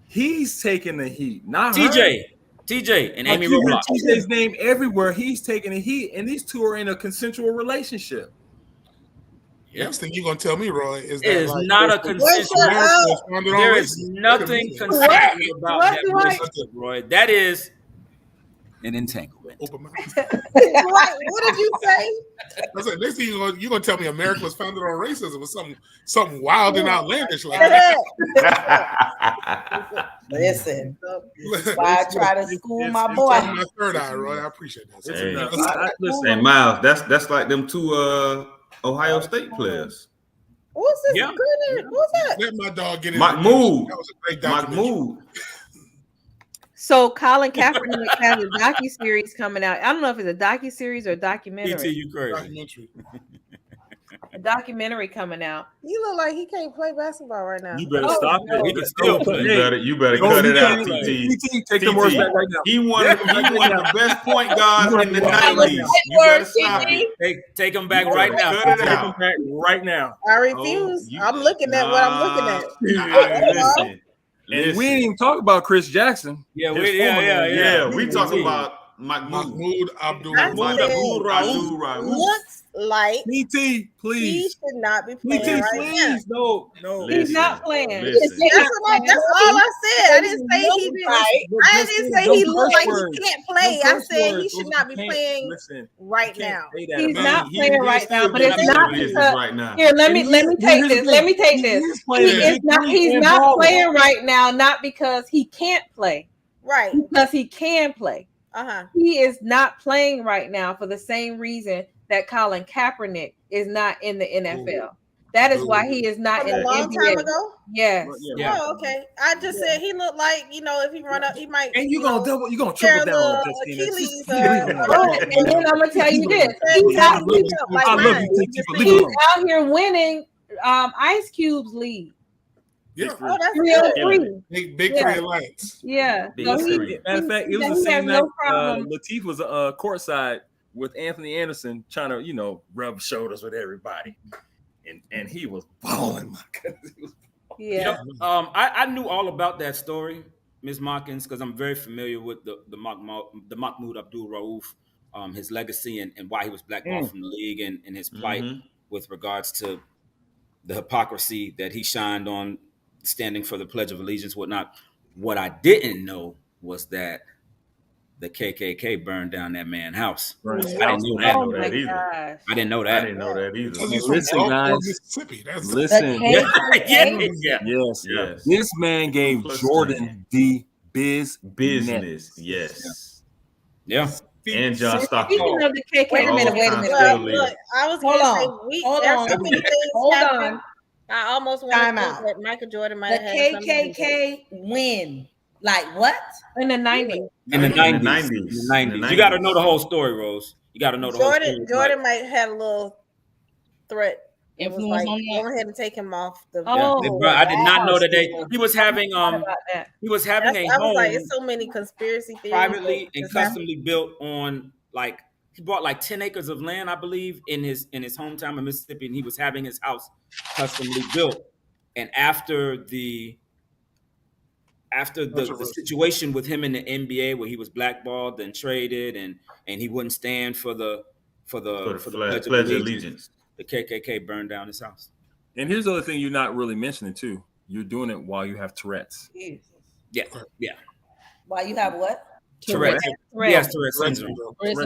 he's taking the heat, not TJ and Amy Roblox. TJ's name everywhere. He's taking the heat, and these two are in a consensual relationship. Next thing you're gonna tell me, Roy, is that it is not a consensual. There is nothing consensual about that, Roy. That is an entanglement. What did you say? I said, next thing you're gonna tell me America was founded on racism or something wild and outlandish like that. Listen, why I try to school my boy. My third eye, Roy. I appreciate that. Listen, Miles, that's like them two Ohio State players. What's this? Yeah. What's that? Let my dog get in. Mahmoud. That was a great documentary. So Colin Kaepernick has a docuseries coming out. I don't know if it's a docuseries or a documentary. You crazy. A documentary coming out. You look like he can't play basketball right now. You better stop it. He can still play. You better cut it out, TT. Take the words back right now. He one of the best point guards in the 90s. You better stop it. Take him back right now. Cut it out. Right now. I refuse. I'm looking at what I'm looking at. Listen. We didn't even talk about Chris Jackson. We talking about Mahmoud Abdul looks like PT, please. He should not be playing PT, right please. now. No. He's not playing. That's all I said. I didn't say he didn't. I didn't say he looked like he can't play. I said he should not be playing right now. He's not playing right now, but it's not because here. Let me take this. Let me take this. He's not playing right now, not because he can't play. Right. Because he can play. Uh-huh. He is not playing right now for the same reason that Colin Kaepernick is not in the NFL. That is why he is not in the long NBA. Time ago? Yes. Oh, okay. I just said he looked like, if he run up, he might. And you're gonna triple down on Achilles. And then I'm gonna tell you this: he's out here winning Ice Cube's league. Yeah. Oh, that's 303. Big three alliance. Yeah. So matter of fact, it was the same night Lateef was courtside with Anthony Anderson trying to, rub shoulders with everybody. And he was balling. My goodness. Yeah. I knew all about that story, Ms. Mawkins, because I'm very familiar with the Mahmoud Abdul Rauf, his legacy and why he was blackballed from the league and his plight with regards to the hypocrisy that he shined on, standing for the Pledge of Allegiance, whatnot. What I didn't know was that the KKK burned down that man's house. Right. I didn't know that. I didn't know that either. Listen, guys. Listen. Yes. This man gave Jordan the business. Yes. Yeah. And John Stockton. Speaking of the KKK, wait a minute. Look, I was going to say, there's so many things happening. I almost want to think that Michael Jordan might have had KKK win. Like what? In the 90s. In the 90s. You got to know the whole story, Rose. You got to know the whole story. Jordan might have a little threat. Influence on go ahead and take him off the. I did not know that he was having a home. I was like, it's so many conspiracy theories. Privately and customly built on he bought 10 acres of land, I believe, in his hometown of Mississippi, and he was having his house customly built. And after the situation with him in the NBA, where he was blackballed and traded, and he wouldn't stand for the Pledge of Allegiance, the KKK burned down his house. And here's the other thing you're not really mentioning too: you're doing it while you have Tourette's. Yeah. While you have what? Tourette's. Yes, Tourette's syndrome. And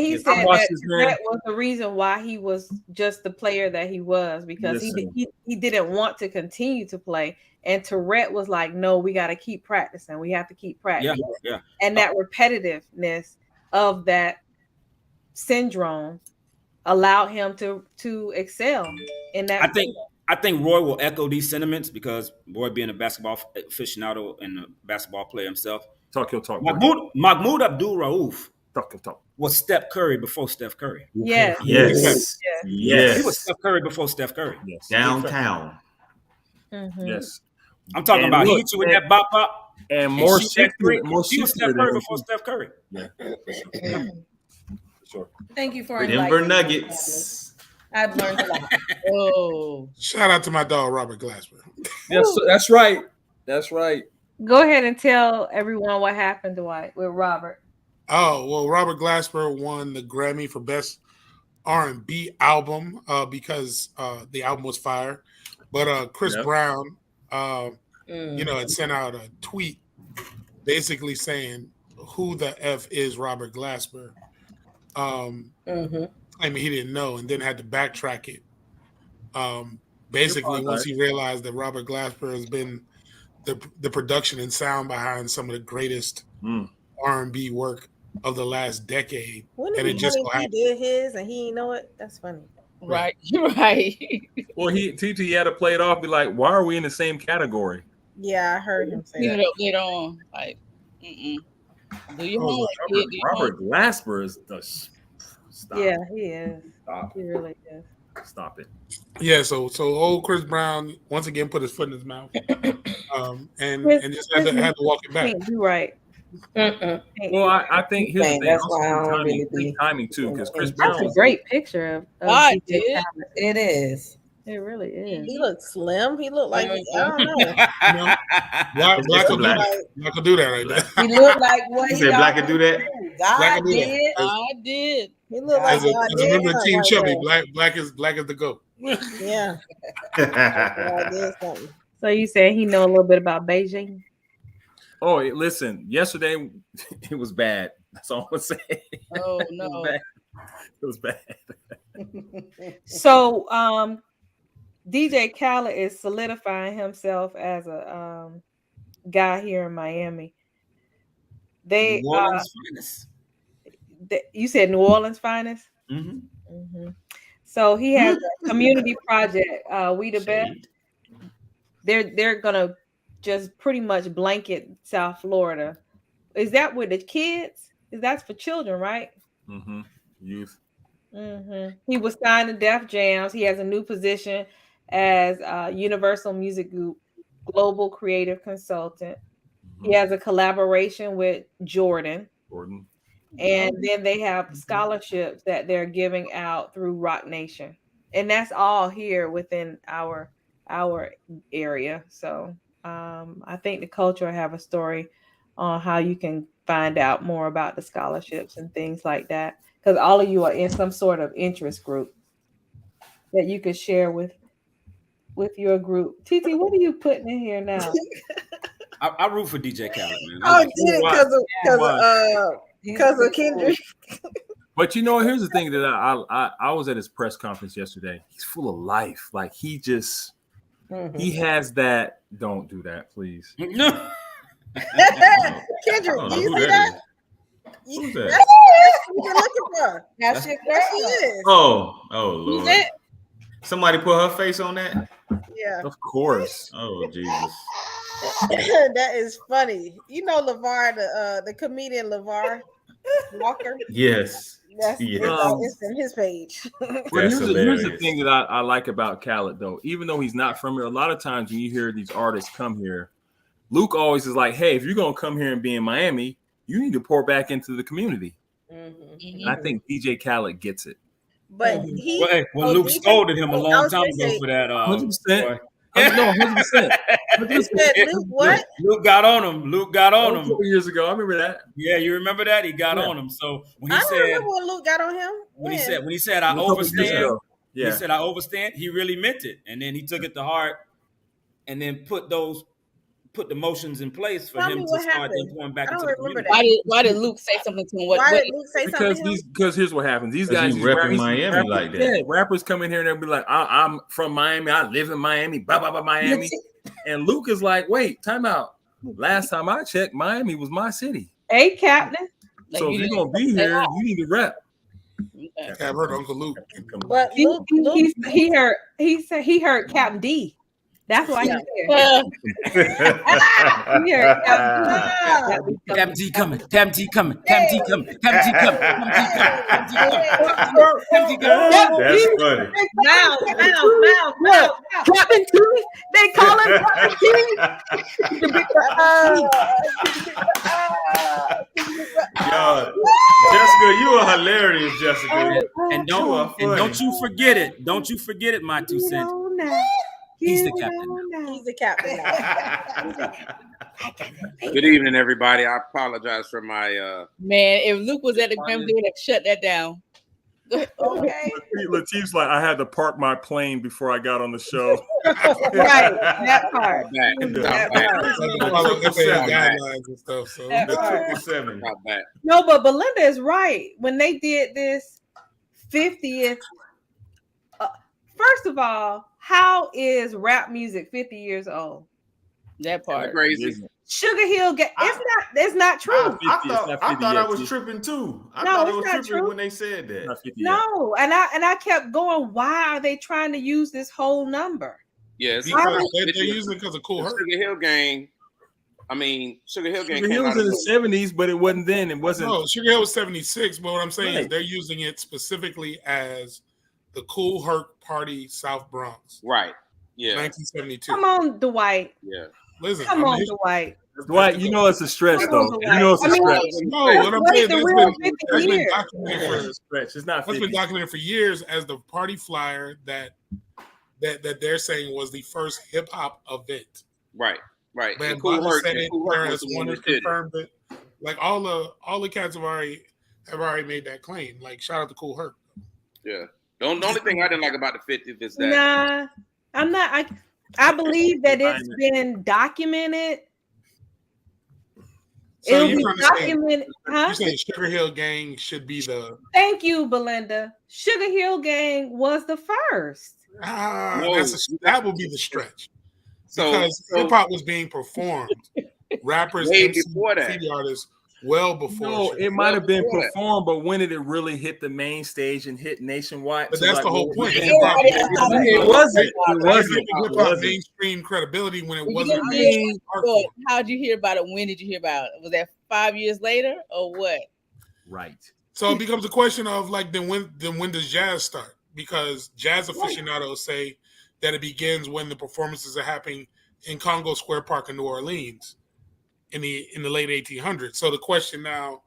he said that was the reason why he was just the player that he was, because he didn't want to continue to play. And Tourette was like, no, we got to keep practicing. We have to keep practicing. Yeah. And that repetitiveness of that syndrome allowed him to excel in that. I think Roy will echo these sentiments, because Roy, being a basketball aficionado and a basketball player himself. Talk your talk. Mahmoud Abdul Rauf talk. was Steph Curry before Steph Curry. Yes. He was Steph Curry before Steph Curry. Yes. Downtown. Mm-hmm. Yes. I'm talking about he hit you with that bop. And more Steph Curry. He was Steph Curry before Steph Curry. Yeah. Sure. Thank you for Denver Nuggets. I've learned a lot. Oh. Shout out to my dog, Robert Glasper. Yes, that's right. That's right. Go ahead and tell everyone what happened, Dwight, with Robert. Oh, well, Robert Glasper won the Grammy for Best R&B Album because the album was fire. But Chris Brown, had sent out a tweet basically saying, who the F is Robert Glasper? I mean, he didn't know, and then had to backtrack it. Basically, once he realized that Robert Glasper has been the production and sound behind some of the greatest R&B work of the last decade, and it just he did his and he didn't know it. That's funny, right? Well, TT had to play it off, be like, "Why are we in the same category?" Yeah, I heard him say that. Later on, do you Robert Glasper is the. Stop. Yeah, he is. Stop. He really is. Stop it. Yeah, so old Chris Brown once again put his foot in his mouth, and just had to walk it back. You're right. Well, I think here's the thing. That's why I don't really be timing too, because Chris Brown. That's a great picture of I did. It is. It really is. He looks slim. He looked like I don't know. Black will do that right there. He looked like what he said. Black could do that. God did. I did. He looked like as a member of Team Chubby. Black is the GOAT. Yeah. So you said he know a little bit about Beijing? Oh, listen. Yesterday, it was bad. That's all I'm gonna say. Oh no, it was bad. So, DJ Khaled is solidifying himself as a guy here in Miami. They New Orleans finest. You said New Orleans finest. Mm-hmm. Mm-hmm. So he has a community project. We the best. They're gonna just pretty much blanket South Florida. Is that with the kids? That's for children, right? Mm-hmm. Youth. Mm-hmm. He was signed to Def Jams. He has a new position as Universal Music Group Global Creative Consultant. Mm-hmm. He has a collaboration with Jordan. And then they have scholarships that they're giving out through Rock Nation. And that's all here within our area. So I think the culture will have a story on how you can find out more about the scholarships and things like that. Because all of you are in some sort of interest group that you could share with your group. TT, what are you putting in here now? I root for DJ Khaled, man. I did it because of Kendrick. But you know, here's the thing that I was at his press conference yesterday. He's full of life. Like he just he has that. Don't do that, please. No. Kendrick, do you see that? Who's that? that? That's what you're looking for. That's your is. Oh Lord. Somebody put her face on that? Yeah. Of course. Oh Jesus. That is funny. You know LeVar, the comedian LeVar Walker? Yes. It's from his page. Here's the thing that I like about Khaled, though. Even though he's not from here, a lot of times when you hear these artists come here, Luke always is like, hey, if you're going to come here and be in Miami, you need to pour back into the community. Mm-hmm. And I think DJ Khaled gets it. But Luke scolded him a long time ago for that. 100%. No, 100%. Luke, what? Luke got on him. A couple years ago. I remember that. Yeah, you remember that? He got on him. So when he I don't remember when Luke got on him. When he said I overstand, he said I overstand. He really meant it, and then he took it to heart, and then put the motions in place for him to start going back into the community. Why did Luke say something to him? Why did Luke say something to him? Because here's what happens. These guys repping Miami like that. Yeah, rappers come in here and they'll be like, I'm from Miami. I live in Miami. Blah, blah, blah, Miami. And Luke is like, wait, time out. Last time I checked, Miami was my city. Hey, Captain. So if you're going to be here, you need to rep. I've heard Uncle Luke. But Luke, he heard Captain D. That's why he's here. Captain D coming. Captain D coming. Captain D coming. Captain D coming. That's funny. Mouth. Captain D. They call him Captain D. Yo, Jessica, you are hilarious, Jessica. And don't you forget it. Don't you forget it, my 2 cents. He's the captain. He's the captain. Good evening, everybody. I apologize for my man. If Luke was at the Grammy, they would have shut that down. Okay. Latif's like, I had to park my plane before I got on the show. Right, that part. No, but Belinda is right. When they did this 50th, first of all, how is rap music 50 years old? That part crazy. Sugar Hill it's not true. I thought I was tripping too. I thought it was tripping true when they said that. No, and I kept going, why are they trying to use this whole number? Yes, they're using it because of Cool Herc. Sugar Hill Gang. I mean, Sugar Hill Gang came out in the 70s, but it wasn't then. It wasn't. No, Sugar Hill was 76. But what I'm saying is they're using it specifically as the Cool Herc Party South Bronx. Right. Yeah. 1972. Come on, Dwight. Yeah. Listen. Come on, Dwight. Dwight, you know it's a stretch, though. You know it's a stretch. No, what I'm saying that's been documented for a stretch. It's not 50. That's been documented for years as the party flyer that that they're saying was the first hip hop event. Right. Man, And Kool Herc said it. was the one that confirmed it. Like all the cats have already made that claim. Like shout out to Kool Herc. Yeah. The only thing I didn't like about the 50th is that. Nah, I'm not. I believe that it's been documented. So it'll be documented. You're saying Sugar Hill Gang should be the. Thank you, Belinda. Sugar Hill Gang was the first. That would be the stretch. So because hip hop was being performed, rappers, way MC, before that, CD artists, well before. No, it might have been performed, but when did it really hit the main stage and hit nationwide? But that's the whole point. It wasn't. Hip hop mainstream credibility when it wasn't. How'd you hear about it? When did you hear about it? Was that 5 years later or what? Right. So it becomes a question of like, then when does jazz start? Because jazz aficionados say that it begins when the performances are happening in Congo Square Park in New Orleans in the late 1800s. So the question now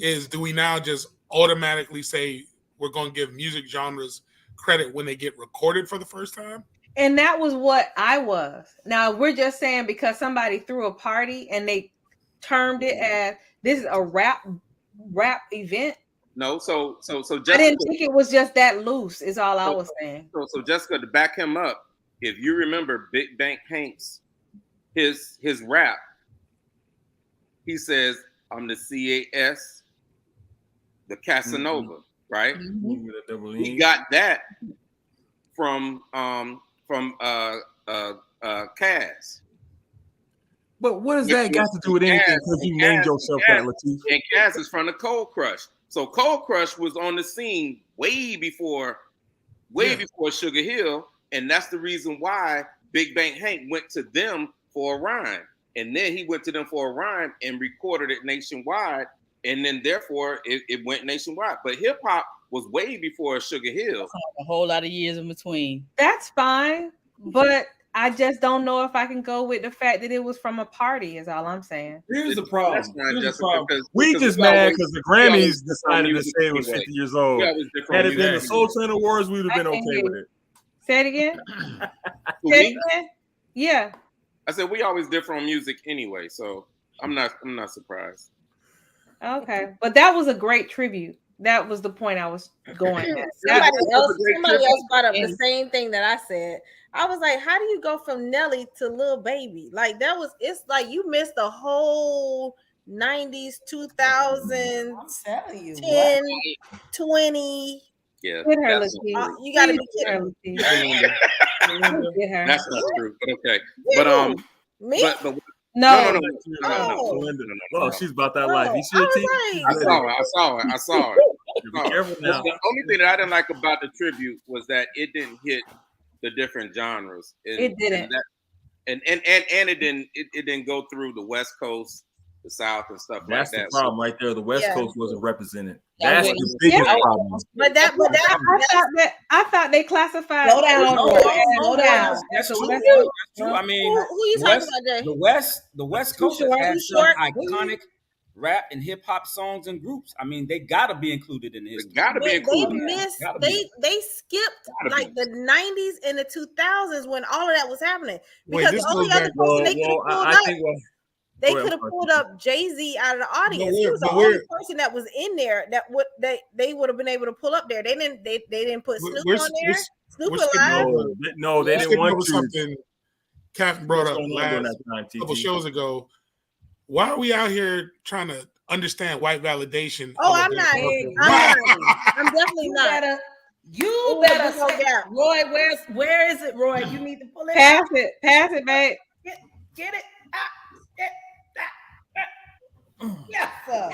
is, do we now just automatically say we're going to give music genres credit when they get recorded for the first time? And that was what I was. Now we're just saying because somebody threw a party and they termed it as this is a rap event. No, so Jessica, I didn't think it was just that loose. Is all I was saying. So Jessica, to back him up, if you remember Big Bank Hank's his rap, he says, "I'm the CAS, the Casanova," right? Mm-hmm. He got that from Cas. But what does that got to do with anything? Because you named yourself that, Latif. And Cas is from the Cold Crush. So Cold Crush was on the scene way before Sugar Hill, and that's the reason why Big Bank Hank went to them for a rhyme, and then he went to them for a rhyme and recorded it nationwide, and then therefore it went nationwide. But hip hop was way before Sugar Hill. A whole lot of years in between. That's fine, but I just don't know if I can go with the fact that it was from a party. Is all I'm saying. Here's the problem. We just mad because the Grammys decided to say it was 50 years old. Had it been the Soul Train Awards, we would have been okay with it. Say it again. Say it again. Yeah. I said we always differ on music anyway, so I'm not surprised. Okay, but that was a great tribute. That was the point I was going at. Somebody else brought up the same thing that I said. I was like, how do you go from Nelly to Lil Baby? Like it's like you missed the whole 90s, 2000s, 10, 20. Yeah, you got to be kidding. That's not true, but okay. Me? No. Oh, she's about that life. You see it? I saw it. Be careful now. The only thing that I didn't like about the tribute was that it didn't hit the different genres. It didn't. And it didn't go through the West Coast, the South, and stuff like that. That's the problem right there. The West Coast wasn't represented. That's the biggest problem. But I thought they classified. Slow down. That's true. I mean, who you talking about, Jay? The West Coast has some iconic rap and hip hop songs and groups. I mean, they gotta be included in this. They skipped like the 90s and the 2000s when all of that was happening. Because the only other person they could have pulled up. They could have pulled up Jay-Z out of the audience. He was the only person that was in there that they would have been able to pull up there. They didn't put Snoop on there. Snoop alive. No, they didn't want to. Something Captain brought up a couple shows ago. Why are we out here trying to understand white validation? Oh, I'm definitely not. You better say, Roy, where is it, Roy? You need to pull it. Pass it, babe. Get it. Yes, sir.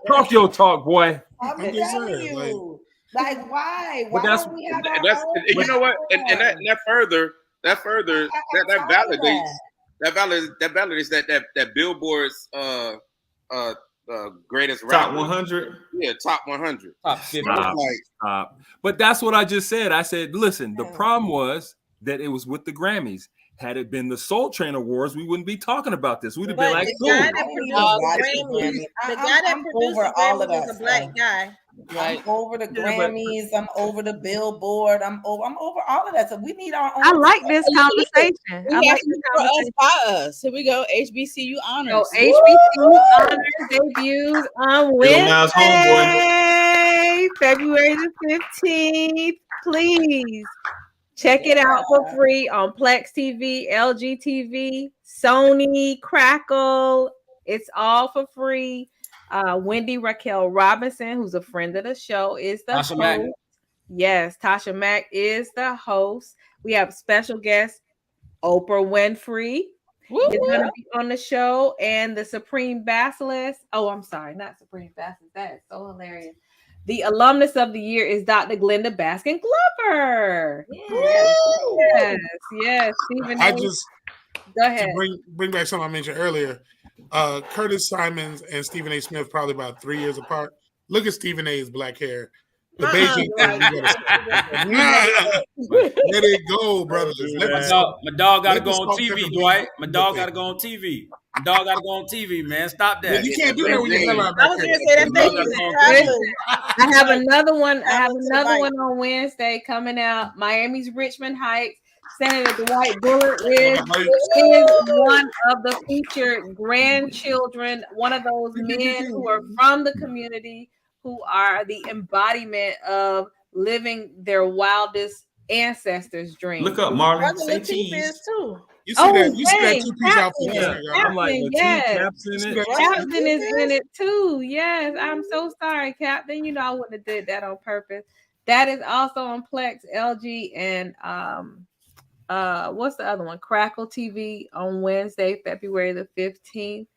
Talk your talk, boy. I'm telling you. Like, why? But that's you know what? And that validates that Billboard's greatest top 100. Yeah, top 100. Top 50. Stop. But that's what I just said. I said, listen, the problem was that it was with the Grammys. Had it been the Soul Train Awards, we wouldn't be talking about this. We'd have been like, the guy that produced Grammys was a black guy. I'm over the Grammys. I'm over the Billboard. I'm over all of that. So we need our own. I like this conversation. I like this conversation. By us. Here we go. HBCU honors. So HBCU honors debuts on Wednesday, February the 15th. Please check it out for free on Plex TV, LG TV, Sony, Crackle. It's all for free. Wendy Raquel Robinson, who's a friend of the show, is the host. Mack. Yes, Tasha Mack is the host. We have special guest Oprah Winfrey is going to be on the show, and the Supreme Basilisk. Oh, I'm sorry, not Supreme Basilisk. That is so hilarious. The alumnus of the year is Dr. Glenda Baskin Glover. Yes. Stephen I A. just go ahead. To bring back something I mentioned earlier. Curtis Simons and Stephen A. Smith probably about 3 years apart. Look at Stephen A.'s black hair. The Beijing let it go, brothers. My dog got to go on TV, Dwight. My dog got to go on TV. My dog got to go on TV, man. Stop that. You can't do that when you're I was going to say that. I have another one. I have another one on Wednesday coming out. Miami's Richmond Heights. Senator Dwight Bullard is one of the featured grandchildren, one of those men who are from the community, who are the embodiment of living their wildest ancestors' dreams. Look up Marlon. Say cheese too. You see that? You see that two-piece outfit? Captain is in it too. Yes, I'm so sorry, Captain. You know I wouldn't have did that on purpose. That is also on Plex, LG, and what's the other one? Crackle TV on Wednesday, February the 15th.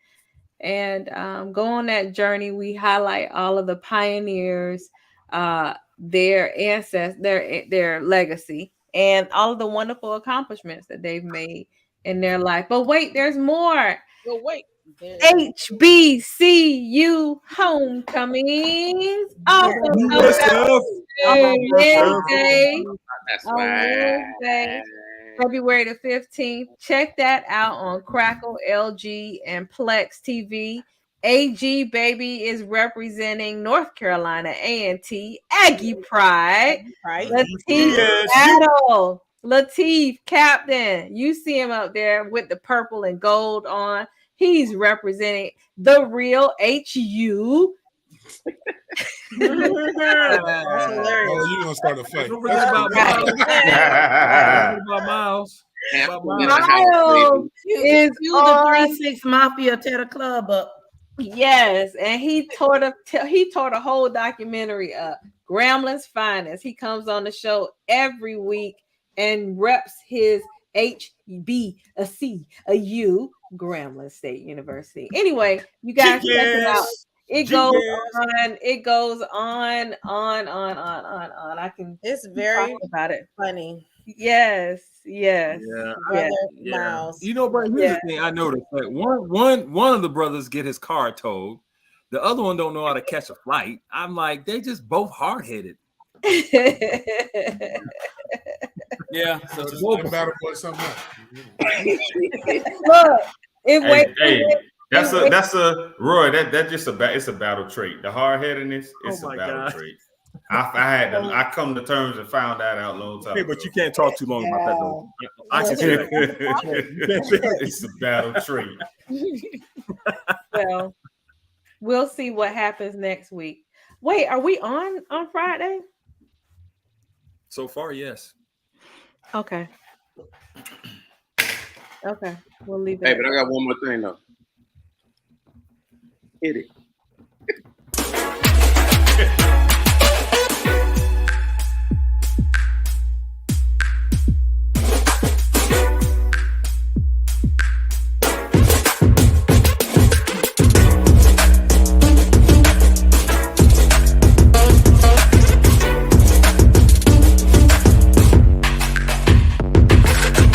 And go on that journey. We highlight all of the pioneers, their ancestors, their legacy, and all of the wonderful accomplishments that they've made in their life. But wait, there's more. But wait. HBCU homecomings. Also on Wednesday. February the 15th. Check that out on Crackle, LG, and Plex TV. AG Baby is representing North Carolina A&T Aggie Pride. Lateef Battle. Lateef Captain. You see him up there with the purple and gold on. He's representing the real HU. You're gonna start a fight. Don't forget about Miles. Miles is the 3-6 Mafia tear the club up. Yes, and he tore the whole documentary up. Gramblin's Finest. He comes on the show every week and reps his HB, a C, a U, Grambling State University. Anyway, you guys check it out. It goes on. I can. It's very talk about it. Funny. Yes. Miles. You know, but here's the thing I noticed. Like one of the brothers get his car towed. The other one don't know how to catch a flight. I'm like, they just both hard-headed. Yeah. So just let battle for something else. Look, that's a Roy. That's just it's a battle trait. The hard-headedness, it's a battle trait. I come to terms and found that out a long time ago. But you can't talk too long about that though. I can say that. It's a battle trait. Well, we'll see what happens next week. Wait, are we on Friday? So far, yes. Okay. We'll leave it. Hey, but I got one more thing though. Hit it.